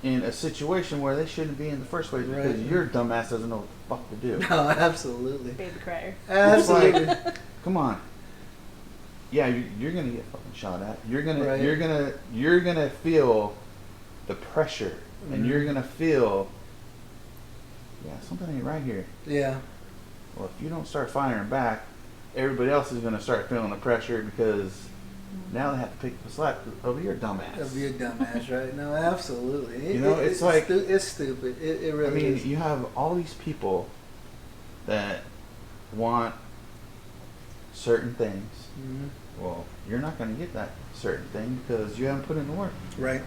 in a situation where they shouldn't be in the first place because Right. your dumbass doesn't know what the fuck to do. No, absolutely. Baby crier. Absolutely. Come on. Yeah, you're gonna get fucking shot at. You're gonna Right. you're gonna feel the pressure, and you're gonna feel something ain't right here. Yeah. Well, if you don't start firing back, everybody else is gonna start feeling the pressure because now they have to pick the slack over your dumbass. Of your dumbass, right? No, absolutely. It's like it's stupid. It really is. you have all these people that want certain things. Mhm. Well, you're not going to get that certain thing because you haven't put in the work. Right.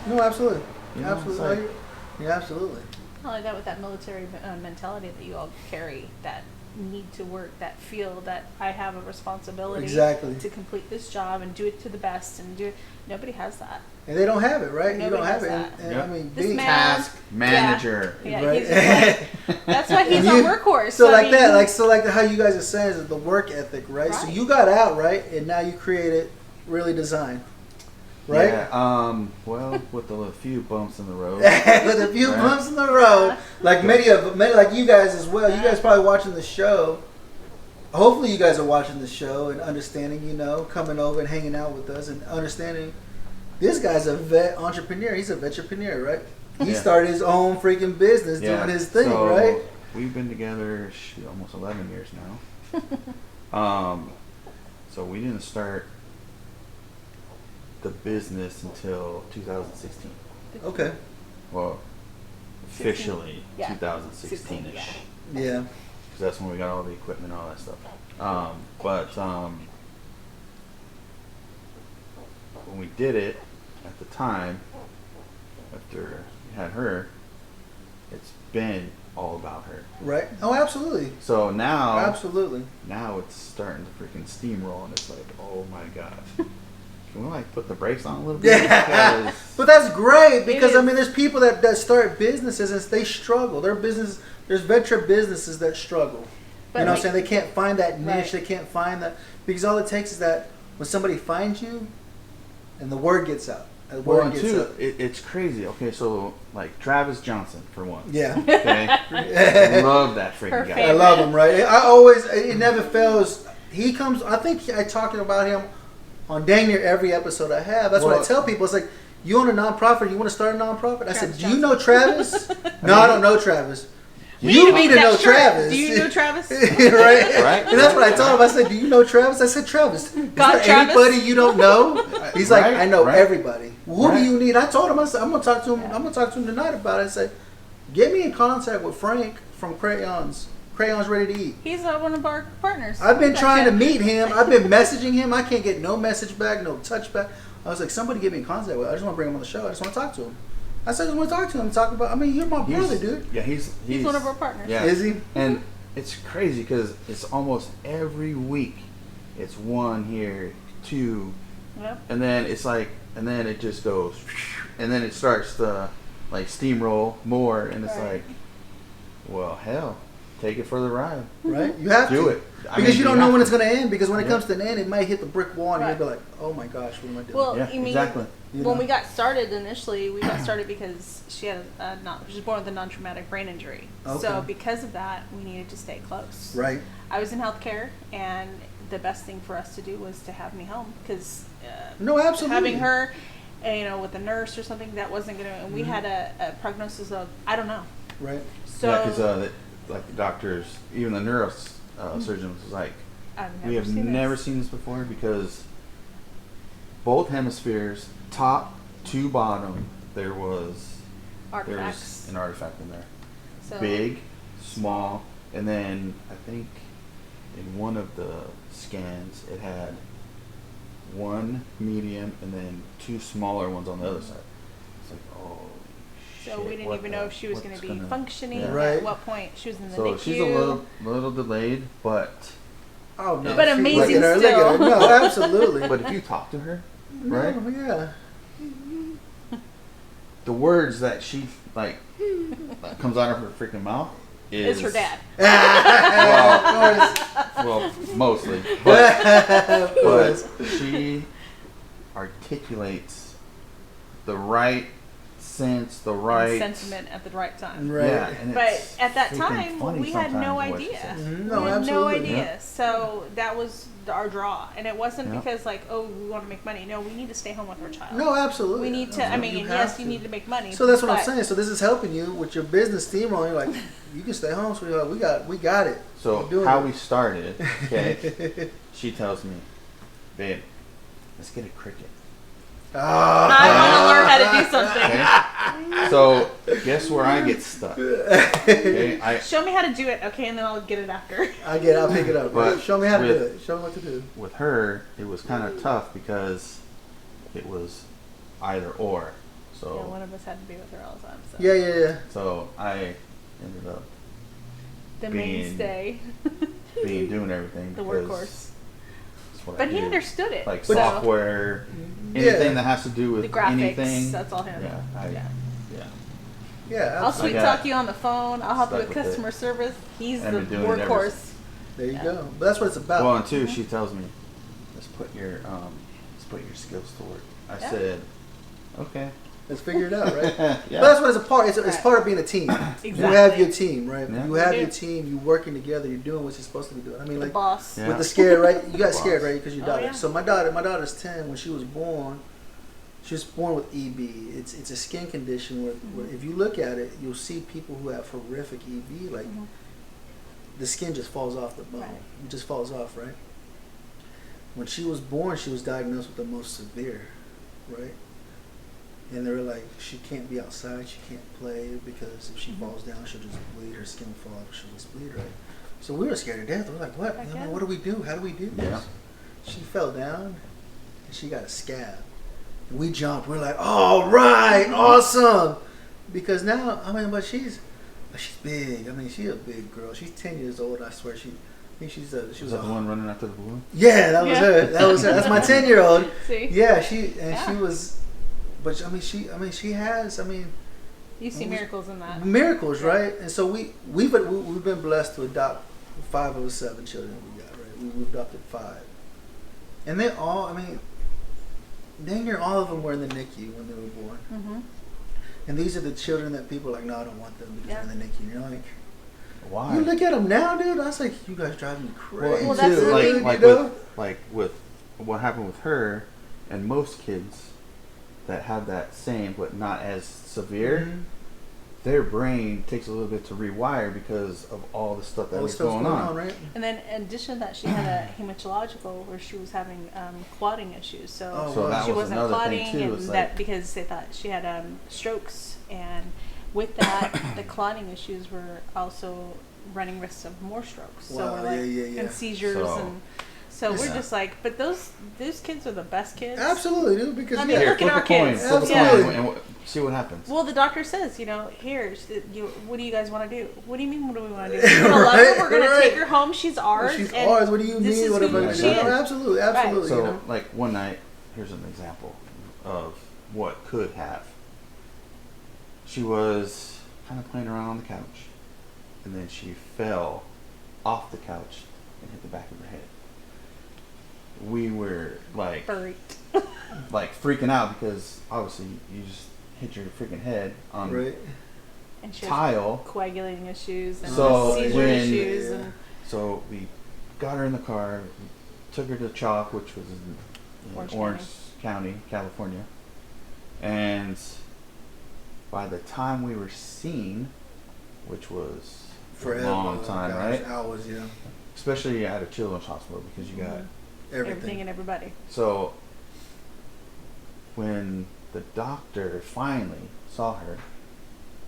No, absolutely. You know, it's Absolutely. like- Yeah, absolutely. Not like that with that military mentality that you all carry, that need to work, that feel that I have a responsibility Exactly. to complete this job and do it to the best and do it. Nobody has that. And they don't have it, right? You Nobody don't have has it. that. And, Yep. I mean, This being man- Task manager. Yeah, Right. he's just like, that's why he's And on you- workhorse. So I like mean, that, like how you guys are saying is the work ethic, right? So Right. you got out, right, and now you created Really Design, right? Yeah. Well, with a few bumps in the road. With a few Right. bumps in the road, like many like you guys as well. You guys probably watching the show. Hopefully, you guys are watching the show and understanding. You know, coming over and hanging out with us and understanding. This guy's a vet entrepreneur. He's a vetrepreneur, right? He Yeah. started his own freaking business doing his thing, so right? We've been together almost 11 years now. So we didn't start the business until 2016. Okay. Well, 16. officially Yeah. 2016ish. Yeah. Yeah. Because that's when we got all the equipment and all that stuff. But when we did it at the time, after we had her, it's been all about her. Right. Oh, absolutely. So now, Absolutely. now it's starting to freaking steamroll, and it's like, oh my gosh. Can we like put the brakes on a little bit? Yeah. Because- But that's great because I is. mean, there's people that start businesses and they struggle. There's venture businesses that struggle. But you know like- what I'm saying? They can't find that niche. Right. They can't find that because all it takes is that when somebody finds you, and the word gets out. The Well, word and gets two, out. it's crazy. Okay, so like Travis Johnson for one. Yeah. Okay, love that freaking Her guy. I favorite. love him, right? I always, it never fails. He comes, I think I talk about him on dang near every episode I have. That's what I Well- tell people. It's like, you own a nonprofit, you want to start a nonprofit? I said, Travis do you know Travis? No, I don't know Travis. We You make need to that know shirt. Travis. Do you know Travis? right? Right? And that's what I told him. I said, do you know Travis? I said, Travis. Is God, there Travis? anybody you don't know? He's like, Right, I know right. everybody. Who Right. do you need? I told him, I said, I'm gonna talk to him. I'm gonna talk to him tonight about it. I said, get me in contact with Frank from Crayons Ready to Eat. He's one of our partners. I've been Gotcha. trying to meet him. I've been messaging him. I can't get no message back, no touch back. I was like, somebody get me in contact with him. I just want to bring him on the show. I just want to talk to him. I said, I just want to talk to him. Talk about, I mean, you're my brother, dude. Yeah, he's one of our partners. Yeah. Is he? And it's crazy because it's almost every week. It's one here, two, Yep. and then it's like, and then it just goes, and then it starts to like steamroll more, and it's Right. like, well, hell, take it for the ride. Right? You have Do to. it. I Because mean, you don't know have when to. it's going to end. Because when it Yeah. comes to an end, it might hit the brick wall and Right. you'll be like, oh my gosh, what am I doing? Well, Yeah, you mean, exactly. You when know? we got started initially, we got started because she had she was born with a non-traumatic brain injury. Okay. So because of that, we needed to stay close. Right. I was in healthcare, and the best thing for us to do was to have me home because No, absolutely. having her, you know, with a nurse or something, that wasn't gonna. And we had a prognosis of I don't know. Right. So Yeah, because like the doctors, even the neurosurgeons was like, I've we have seen never this. seen this before because both hemispheres, top to bottom, there was artifacts. an artifact in there. So, Big, small, and then I think in one of the scans it had one medium and then two smaller ones on the other side. It's like, oh. So we didn't even know if she was going to be functioning. Yeah. Right. At what point she was in the So NICU. she's a little delayed, but Oh, no. But She- amazing look at her, look at her. still. No, absolutely. but if you talk to her, No, right? yeah. The words that she like comes out of her freaking mouth is Is her dad. Well, mostly, but she articulates the right sense, the right Sentiment at the right time. Right. Yeah, and But it's at that freaking time, funny we had no sometimes what she idea. says. Mhm. We No, had no absolutely. idea. Yeah. So that was our draw. And it wasn't Yeah. because, like, oh, we want to make money. No, we need to stay home with our child. No, absolutely. We need to, I mean, You and have yes, you need to make money. So that's what I'm but- saying. So this is helping you with your business steamrolling. Like, you can stay home, sweetheart. We got it. So We're doing how it. we started, okay? She tells me, babe, let's get a cricket. I want to learn how to do something. Okay? So guess where I get stuck? Okay, Show me how to do it, okay, and then I'll get it after. I'll pick it up. But Show me how to do with- it. Show me what to do. with her, it was kind of tough because it was either or. So Yeah, one of us had to be with her all the time. So. Yeah. So I ended up The being- mainstay. doing everything. The because workhorse. that's what I But he do. understood it. Like so software, Yeah. anything that has to do with the graphics, anything. that's all him. Yeah, Yeah. Yeah, I'll absolutely. sweet I got talk you on the phone. I'll help you stuck with with it. customer service. He's I've the been doing it ever workhorse. There you Yeah. go. But that's what it's about. Well, and two, she tells me, let's put your skills to work. I Yeah. said, okay. Let's figure it out, right? Yeah. But that's what it's a part. It's Right. part of being a team. Exactly. You have your team, right? Yeah. You have You your do. team. You working together. You're doing what you're supposed to be doing. I mean, The like boss. Yeah. with the scare, right? You got Boss. scared, right? Because your Oh, daughter. yeah. So my daughter's 10. When she was born, she was born with EB. It's a skin condition where if you look at it, you'll see people who have horrific EB, like Mhm. the skin just falls off the bone. Right. It just falls off, right? When she was born, she was diagnosed with the most severe, right? And they were like, she can't be outside, she can't play because if she Mhm. falls down, she'll just bleed. Her skin will fall off, she'll just bleed, right? So we were scared to death. We're like, what? Heck You know, yeah. what do we do? How do we do this? Yeah. She fell down and she got a scab. And we jumped. We're like, all right, awesome. Because now, I mean, but she's big. I mean, she's a big girl. She's 10 years old. I swear, she was Was that the one running after the balloon? Yeah, that was Yeah. her. That was her. That's my 10-year-old. See? Yeah, she Yeah. was. But she has. I mean, You see miracles in that. miracles, right? And so we've been blessed to adopt 5 of the 7 children that we got, right? We've adopted 5, and they all. I mean, dang near all of them were in the NICU when they were born. Mm-hmm. And these are the children that people are like, no, I don't want them because Yeah. they're in the NICU. And you're like, Why? you look at them now, dude. I was like, you guys drive me crazy. Well, that's the like, thing. like you know? with what happened with her and most kids that have that same but not as severe, Mhm. their brain takes a little bit to rewire because of all the stuff that All the was stuff's going on. right? And then in addition to that, she had a hematological where she was having clotting issues. So, Oh, So wow. that she was wasn't another clotting, thing too. and It's that like, because they thought she had strokes, and with that, the clotting issues were also running risks of more strokes. So Wow, we're like, yeah. and seizures, So- and so we're Yeah. just like, but those kids are the best kids. Absolutely, dude. Because I mean, yeah, here, look at flip our a coin, kids. flip a Absolutely. coin, and see what happens. Well, the doctor says, here, what do you guys want to do? What do you mean, what do we want to do? We're going to love her. We're going to Right. take her home. She's ours. she's and ours. What do you this mean? is What who about she you? is. No, absolutely, absolutely. So, you know? like one night, here's an example of what could have. She was kind of playing around on the couch, and then she fell off the couch and hit the back of her head. We were like Furry. freaking out because obviously you just hit your freaking head on Right. And she has tile. coagulating issues and So seizure when- issues. Yeah. And So we got her in the car, took her to Chalk, which was in Orange Orange County, California. And by the time we were seen, which was Forever. a long time, gosh, right? Hours, yeah. Especially at a children's hospital because you got Everything. and everybody. so when the doctor finally saw her,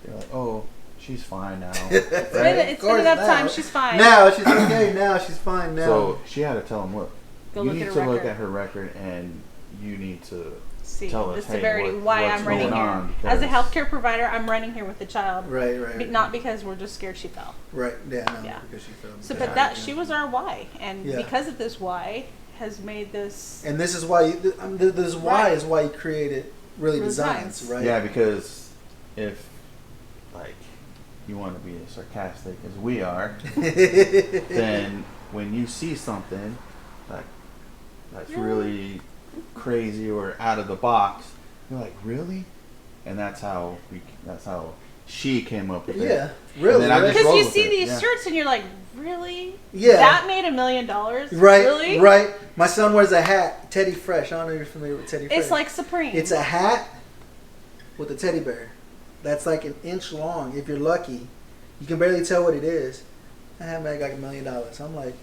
they're like, "Oh, she's fine now." It's Of course been enough now. time. She's fine. Now she's okay. Now she's fine. Now. So she had to tell him, "Look, Go you look need at her to look record. at her record, and you need to See tell the us, hey, severity, why what's I'm running going here. on, As a because- healthcare provider, I'm running here with the child. right, right. Not because we're just scared she fell. Right. Yeah. No. Yeah. Because she fell. So, Yeah, but that yeah. she was our why, and Yeah. because of this why, has made this. And this is why. This why Right. is why you created really Real designs, designs. right? Yeah, because if like you want to be as sarcastic as we are, then when you see something that's really crazy or out of the box, you're like, really? And that's how she came up with it. Yeah. Really. then I right? just Because roll you with see it, these yeah. shirts and you're like, really? Yeah. That made $1 million? Right. Really? Right. My son wears a hat. Teddy Fresh. I don't know if you're familiar with Teddy Fresh. It's like Supreme. It's a hat with a teddy bear that's like an inch long. If you're lucky, you can barely tell what it is. I have like $1 million. I'm like,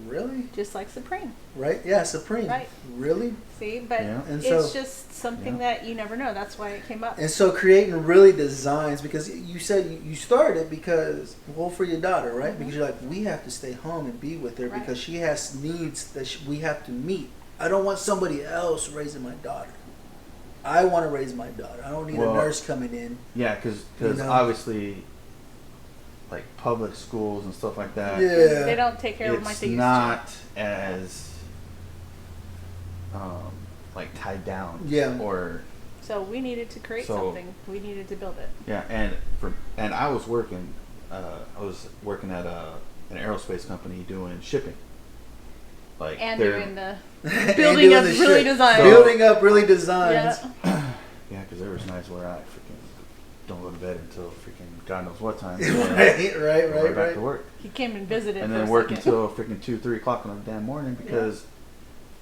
really? just like Supreme. Right? Yeah, Supreme. Right. Really? See, but Yeah. And it's so- just something Yeah. that you never know. That's why it came up. And so creating really designs, because you said you started it because, well, for your daughter, right? Mhm. Because you're like, we have to stay home and be with her Right. because she has needs that we have to meet. I don't want somebody else raising my daughter. I want to raise my daughter. I don't need a nurse coming in. Yeah, because obviously, like public schools and stuff like that. Yeah. They don't take care of them like It's they used not as like tied down. Yeah. Or to. So we needed to create something. We needed to build it. yeah, and I was working. I was working at an aerospace company doing shipping. Like And they're- doing the And building doing up the really shit. designs. Building up really designs. Yeah. Yeah, because there was nights where I freaking don't go to bed until freaking God knows what time. right. Back to work. He came and visited And for then a work second. until freaking 2, 3 o'clock in the damn morning because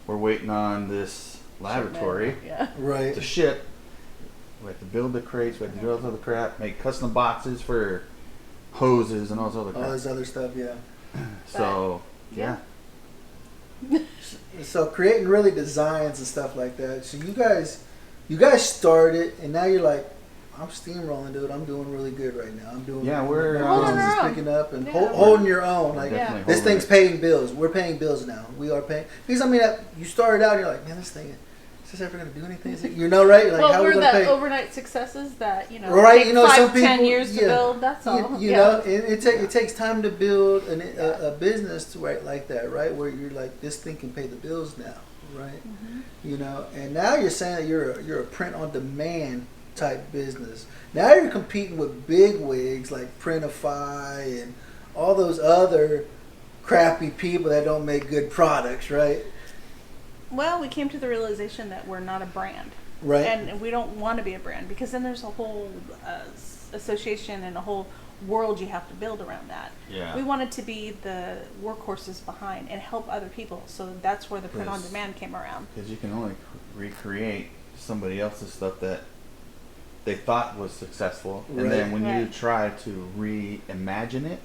we're waiting on this laboratory Yeah. Right. to ship. We have to build the crates, we have to do all this other crap, make custom boxes for hoses and all this other All crap. this other stuff, yeah. So, yeah. So creating really designs and stuff like that. So you guys started, and now you're like, I'm steamrolling, dude. I'm doing really good right now. I'm doing. Yeah, we're, my Holding business our is own. picking up and Yeah. holding your own. Like Definitely this holding thing's it. paying bills. We're paying bills now. We are paying because I mean, you started out, you're like, man, this thing. Is this ever gonna do anything? Is it, you know, right? Like, Well, how we're we the gonna pay? overnight successes that Right, take you know, 5 some to 10 people- years to yeah. build. That's all. You know, it takes time to build a business to right like that, right? Where you're like, this thing can pay the bills now, right? Mm-hmm. You know, and now you're saying that you're a print on demand type business. Now you're competing with big wigs like Printify and all those other crappy people that don't make good products, right? Well, we came to the realization that we're not a brand. Right. And we don't want to be a brand because then there's a whole association and a whole world you have to build around that. Yeah. We wanted to be the workhorses behind and help other people. So that's where the print on Yes. demand came around. Because you can only recreate somebody else's stuff that they thought was successful. Right. And then when you Right. try to reimagine it,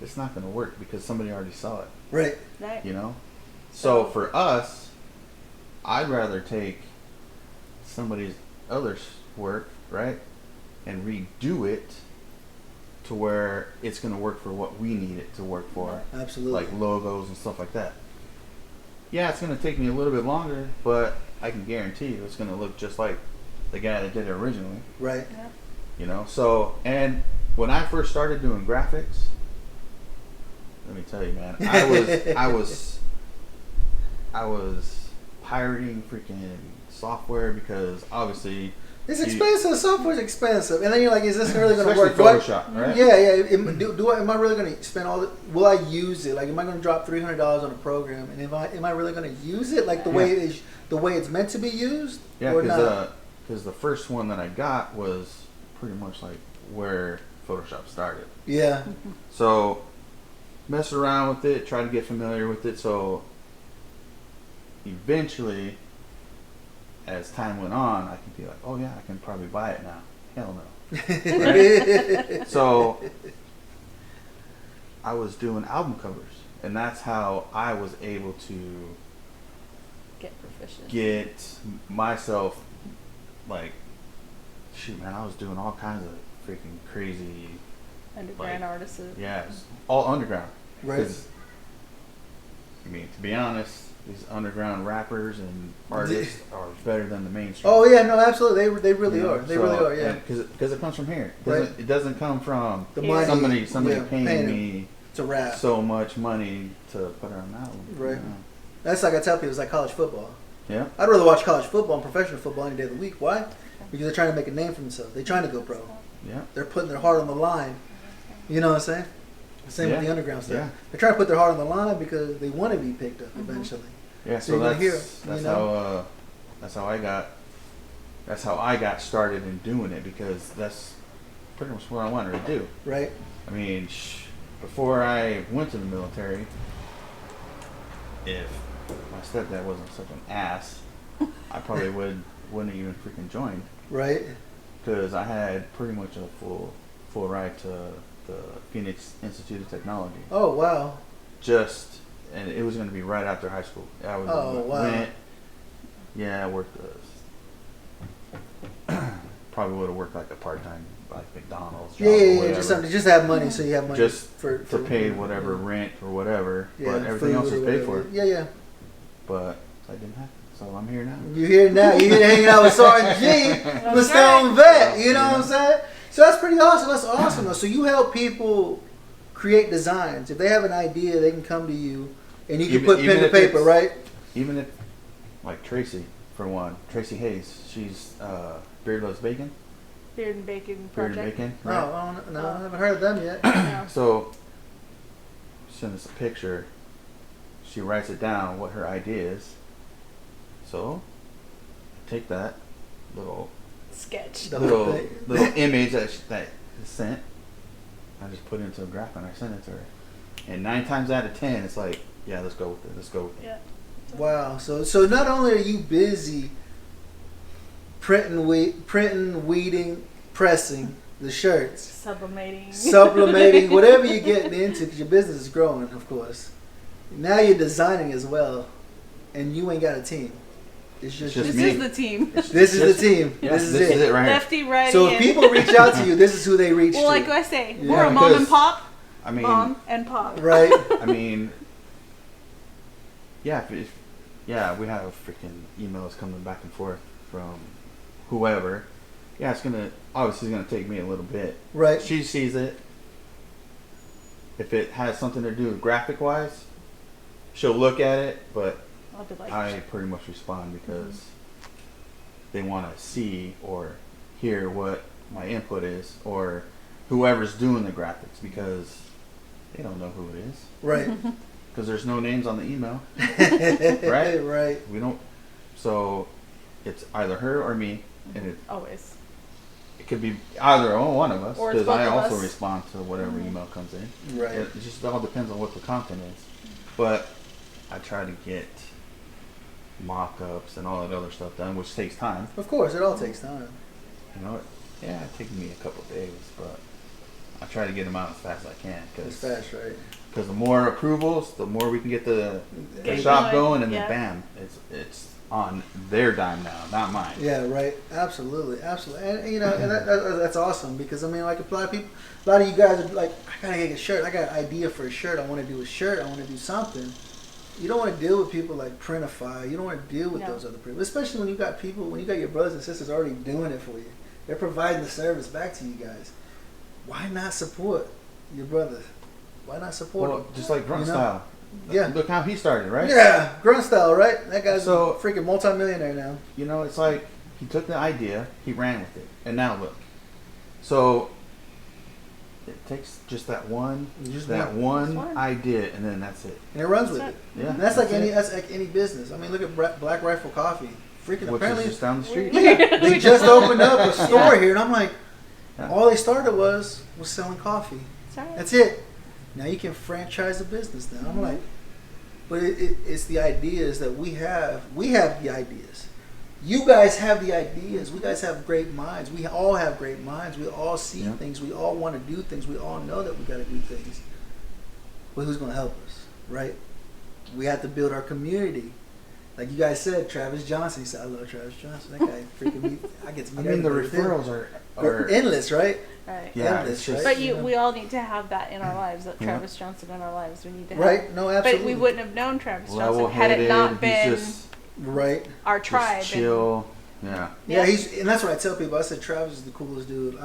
it's not going to work because somebody already saw it. Right. Right. You know? So for us, I'd rather take somebody's other work, right, and redo it to where it's going to work for what we need it to work for, Absolutely. like logos and stuff like that. Yeah, it's going to take me a little bit longer, but I can guarantee you it's going to look just like the guy that did it originally. Right. Yeah. You know, so, and when I first started doing graphics, let me tell you, man, I was pirating freaking software because obviously It's expensive. Software's expensive, and then you're like, "Is this really going to especially work?" Photoshop, right? Yeah. Am I really going to spend all? Will I use it? Like, am I going to drop $300 on a program? And am I really going to use it like the way it is, the way it's meant to be used? Yeah, or not? because the first one that I got was pretty much like where Photoshop started. Yeah. So mess around with it, try to get familiar with it. So eventually, as time went on, I can be like, oh yeah, I can probably buy it now. Hell no. Right? So I was doing album covers, and that's how I was able to Get proficient. get myself, like, shoot, man, I was doing all kinds of freaking crazy, Underground artists. yeah, it's all underground. Right. 'Cause, I mean, to be honest, these underground rappers and artists are better than the mainstream. Oh yeah, no, absolutely. They really You know, are. They really are. Yeah. Because it comes from here. Right. It doesn't come from The Yeah. money. somebody yeah, paying them me to rap. so much money to put it on an album. Right. You know? That's like I tell people. It's like college football. Yeah. I'd rather watch college football and professional football any day of the week. Why? Because they're trying to make a name for themselves. They're trying to go pro. Yeah. They're putting their heart on the line. You know what I'm saying? Same with Yeah. the underground stuff. Yeah. They're trying to put their heart on the line because they want to be picked up eventually. Yeah. So So you're gonna hear, that's you how I got started in doing it, because that's pretty much what I wanted to do. Right? I mean, before I went to the military, if my stepdad wasn't such an ass, I probably wouldn't even freaking joined, Right? because I had pretty much a full ride to the Phoenix Institute of Technology. Oh wow. And it was going to be right after high school. I was Oh, wow. I worked. Probably would have worked like a part-time, like McDonald's job. Yeah, or yeah, yeah. whatever, Just something. Just have money, so you have money Just for to pay whatever rent or whatever. Yeah, but everything else food was or paid whatever. for. Yeah, yeah. But that didn't happen. so I'm here now. You here now? You here hanging out with Sergeant G, the Stone Vet. You know what I'm saying? So that's pretty awesome. That's awesome though. So you help people create designs. If they have an idea, they can come to you, and you can put pen to paper, right? Even if, like Tracy, for one, Tracy Hayes, she's Beard Loves Bacon. Beard and Bacon Beard Project. and Bacon. No, Right? no, I haven't heard of them yet. No. So, send us a picture. She writes it down what her idea is. So, take that little Sketch. The whole little thing. image that is sent. I just put it into a graph and I send it to her. And 9 times out of 10, it's like, yeah, let's go with it. Let's go with it. Yeah. Wow. So not only are you busy printing, weeding, pressing the shirts, sublimating, whatever you're getting into, because your business is growing, of course. Now you're designing as well, and you ain't got a team. It's just This me. is the team. This is the team. Yeah, this is it. right here. Lefty, righty. So if and- people reach out to you, this is who they reach well, to. like I say, Yeah, we're a mom because- and pop. I mean, Mom and pop. Right. I mean, yeah, yeah, we have freaking emails coming back and forth from whoever. Yeah, it's obviously gonna take me a little bit. Right. She sees it. If it has something to do graphic wise, she'll look at it, but I'll be like, I pretty much respond because they want to see or hear what my input is, or whoever's doing the graphics, because they don't know who it is. Right. Because there's no names on the email. Right? Right. We don't. So it's either her or me, and always. it could be either one of us, Or it's because both I of also us. respond to whatever email comes in. Right. It just all depends on what the content is. But I try to get mock-ups and all that other stuff done, which takes time. Of course, it all takes time. You know, it takes me a couple days, but I try to get them out as fast as I can. It's fast, right? Because the more approvals, the more we can get the Get shop going, going, and yeah. then bam, it's on their dime now, not mine. Yeah, right. Absolutely, absolutely. And you know, and that's awesome because I mean, like a lot of you guys are like, I gotta get a shirt. I got an idea for a shirt. I want to do a shirt. I want to do something. You don't want to deal with people like Printify. You don't want to deal with those other people, especially when you got your brothers and sisters already doing it for you. They're providing the service back to you guys. Why not support your brother? Why not support him? Just like Grunt You know? Style. Yeah. Look how he started, right? Yeah, grunt style, right? That guy's So- a freaking multimillionaire now. You know, it's like he took the idea, he ran with it, and now look. So it takes just that one Just one one. idea, and then that's it. And it runs with That's it. Yeah, And that's like it. any business. I mean, look at Black Rifle Coffee. Freaking Which apparently is just down the street. yeah, they just opened up a store here, and I'm like, Yeah. all they started was selling coffee. It's all right. That's it. Now you can franchise a business. Now I'm like, but it's the ideas that we have. We have the ideas. You guys have the ideas. We guys have great minds. We all have great minds. We all see Yeah. things. We all want to do things. We all know that we got to do things. But who's going to help us, right? We have to build our community. Like you guys said, Travis Johnson. He said, "I love Travis Johnson. That guy freaking me. I get to meet I mean, the everybody with him." referrals They're are endless, right? Right. yeah, endless, it's just, right? But we all need to have that in our lives. That Yeah. Travis Johnson in our lives. We need to have. Right? No, absolutely. But we wouldn't have known Travis Johnson had level-headed. it not He's been just, Right. our tribe. just chill. Yeah. Yeah, and that's what I tell people. I said Travis is the coolest dude. I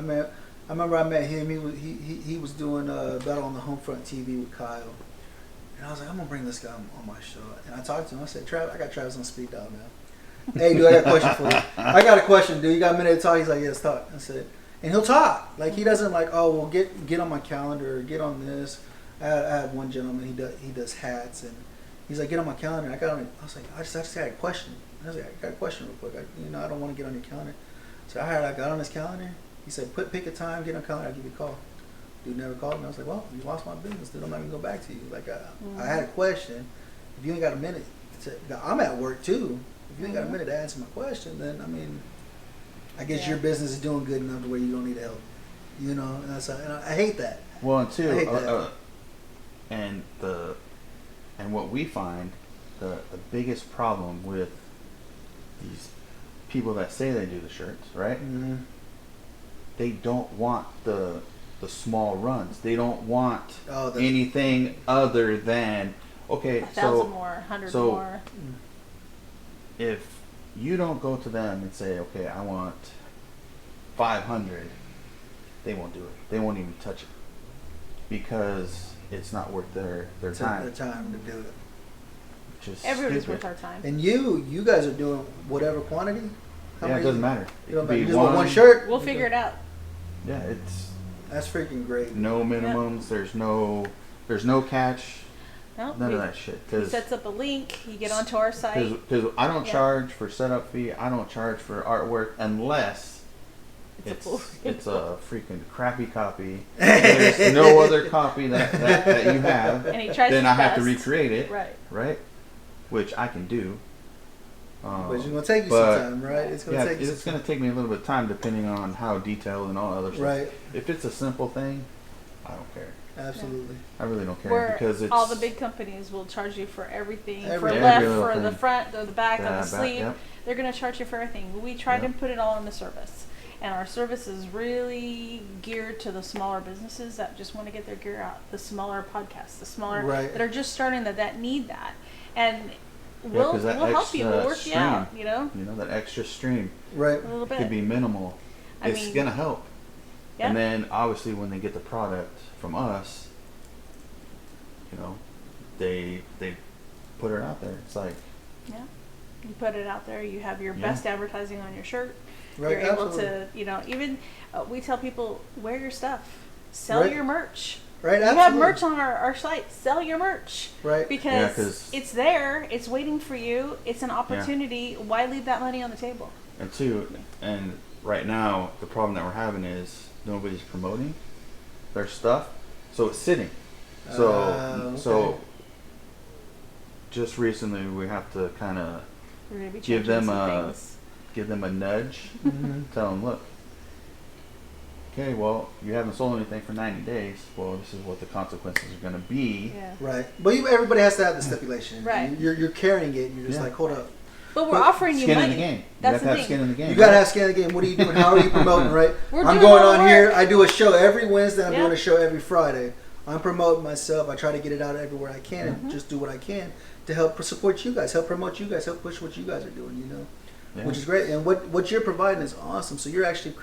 remember I met him. He was doing Battle on the Homefront TV with Kyle, and I was like, I'm gonna bring this guy on my show. And I talked to him. I said, Travis, I got Travis on speed dial now. Hey, dude, I got a question for you. I got a question, dude. You got a minute to talk? He's like, yeah, let's talk. I said, and he'll talk. Like he doesn't like, oh, well, get on my calendar or get on this. I had one gentleman. He does hats, and he's like, get on my calendar. I was like, I just had a question. I was like, I got a question real quick. I don't want to get on your calendar. So I got on his calendar. He said, pick a time, get on the calendar, I'll give you a call. Dude never called me. I was like, well, you lost my business, dude. I'm not gonna go back to you. Like I had a question. If you ain't got a minute, I'm at work too. If you ain't got a minute to answer my question, then I mean, I guess your business is doing good enough to where you don't need help. You know, and I hate that. Well, and I two, hate that. and what we find, the biggest problem with these people that say they do the shirts, right? Mm-hmm. They don't want the small runs. They don't want Oh, anything other than okay. 1,000 more, 100 so more. if you don't go to them and say, okay, I want 500, they won't do it. They won't even touch it because it's not worth their time. Their time to do it. Just Everybody's stupid. worth our time. And you guys are doing whatever quantity? How Yeah, it many- doesn't matter. You don't could matter. be You just want one shirt? We'll figure it out. Yeah, it's That's freaking great. no minimums. There's no catch. No, None of that shit. He sets up a link. You get onto our site. Because I don't Yeah. charge for setup fee. I don't charge for artwork unless it's a freaking crappy copy. There's no other copy that you have. And he tries Then his I have to best. recreate it. Right. Right. Which I can do. But it's going to take you but- some time, right? It's going to Yeah, take you it's some going to take me a little bit of time depending on how detailed and all other stuff. Right. If it's a simple thing, I don't care. Absolutely. I really don't care Where because it's all the big companies will charge you for everything, for Every left, little for the thing. front, the back, Yeah, on the back, sleeve. yep. They're going to charge you for everything. We try to Yep. put it all in the service. And our service is really geared to the smaller businesses that just want to get their gear out. The smaller podcasts, the smaller Right. that are just starting that need that. And Yeah, we'll 'cause that help you. We'll extra work you stream, out, you know, You know, that extra stream Right. a little bit. could be minimal. I It's mean, going to help. yeah. And then obviously when they get the product from us, you know, they put it out there. It's like, Yeah. You put it out there. You have your Yeah. best advertising on your shirt. Right. You're able Absolutely. to, you know, even we tell people, wear your stuff. Sell Right. your merch. Right. You Absolutely. have merch on our site. Sell your merch. Right. Because 'cause- it's there. It's waiting for you. It's an opportunity. Why leave that money on the table? and two, and right now the problem that we're having is nobody's promoting their stuff, so it's sitting. So Okay. so just recently we have to kind of We're going to be Give changing them some a- things. give them a nudge, Mhm. tell them, look, okay, well, you haven't sold anything for 90 days. Well, this is what the consequences are going to be. Yeah. Right. But everybody has to have the stipulation. Right. You're carrying it. And you're just Yeah. like, hold up. But we're But offering you Skin money. in the game. That's you have the to have thing. skin in the game. You gotta right? have skin in the game. What are you doing? How are you promoting, right? We're I'm doing going all the on here. work. I do a show every Wednesday. I'm Yeah. doing a show every Friday. I'm promoting myself. I try to get it out everywhere I can Mm-hmm. and just do what I can to help support you guys, help promote you guys, help push what you guys are doing. You know, Yeah. which is great. And what you're providing is awesome. So you're actually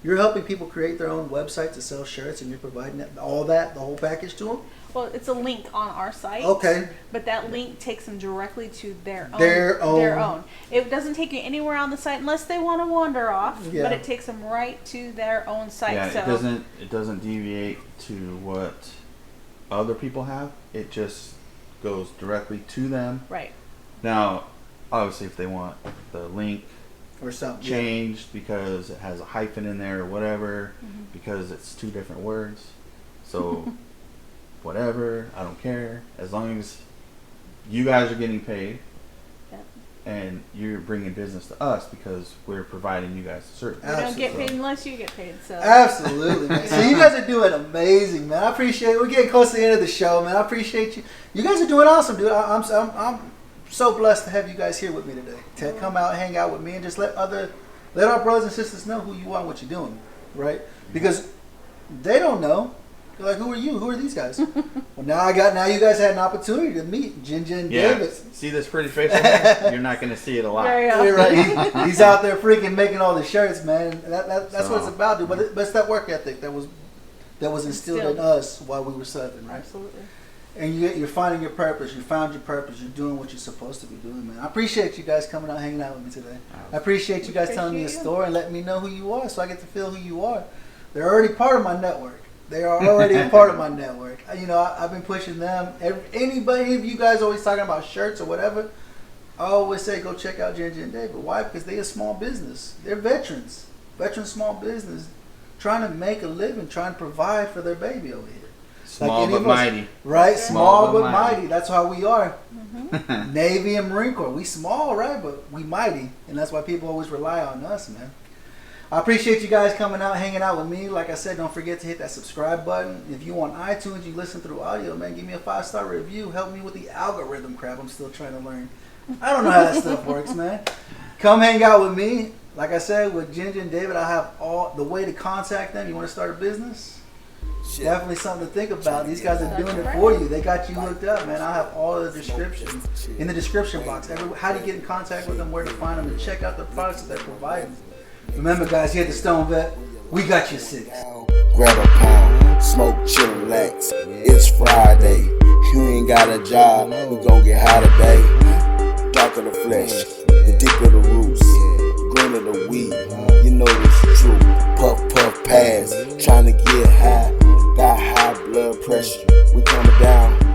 you're helping people create their own website to sell shirts, and you're providing the whole package to them. Well, it's a link on our site. Okay. But that link takes them directly to their own. Their Their own. own. It doesn't take you anywhere on the site unless they want to wander off. Yeah. But it takes them right to their own site. Yeah, so it doesn't deviate to what other people have. It just goes directly to them. right. Now, obviously, if they want the link Or something. changed because it has a hyphen in there or whatever, Mm-hmm. because it's two different words, so whatever, I don't care as long as you guys are getting paid. Yep. And you're bringing business to us because we're providing you guys a service. We don't get Absolutely. paid unless you get paid. So Absolutely, man. So you guys are doing amazing, man. I appreciate it. We're getting close to the end of the show, man. I appreciate you. You guys are doing awesome, dude. I'm so blessed to have you guys here with me today. To come out, hang out with me, and just let our brothers and sisters know who you are and what you're doing, right? Because they don't know. They're like, who are you? Who are these guys? Well, now you guys had an opportunity to meet Ginger and Yeah. David. See this pretty face on there? You're not going to see it a lot. Very You're often. right. He's out there freaking making all the shirts, man. That's So- what it's about, dude. But it's that work ethic that was instilled in us while we were serving, right? Absolutely. And you're finding your purpose. You found your purpose. You're doing what you're supposed to be doing, man. I appreciate you guys coming out, hanging out with me today. I appreciate you guys telling me a Appreciate you. story and letting me know who you are, so I get to feel who you are. They're already part of my network. They are already a part of my network. You know, I've been pushing them. Anybody of you guys always talking about shirts or whatever, I always say go check out Ginger and David. Why? Because they're a small business. They're veterans. Veteran small business trying to make a living, trying to provide for their baby over here. Small any but of us. mighty. Right? Small Small but but mighty. mighty. That's how we are. Navy and Marine Corps. We small, right? But we mighty. And that's why people always rely on us, man. I appreciate you guys coming out, hanging out with me. Like I said, don't forget to hit that subscribe button. If you on iTunes, you listen through audio, man, give me a 5-star review. Help me with the algorithm crap. I'm still trying to learn. I don't know how that stuff works, man. Come hang out with me. Like I said, with Ginger and David, I have all the way to contact them. You want to start a business? Definitely something to think about. These guys are doing it for you. They got you hooked up, man. I have all the description in the description box. How to get in contact with them, where to find them, and check out the products that they're providing. Remember, guys, here at the Stone Vet, we got you 6. Grab a pound, smoke, chill, relax. It's Friday. You ain't got a job, we gon' get high today. Dark of the flesh, the deep of the roots, green of the weed. You know it's true. Puff, puff, pass, trying to get high. Got high blood pressure. We coming down.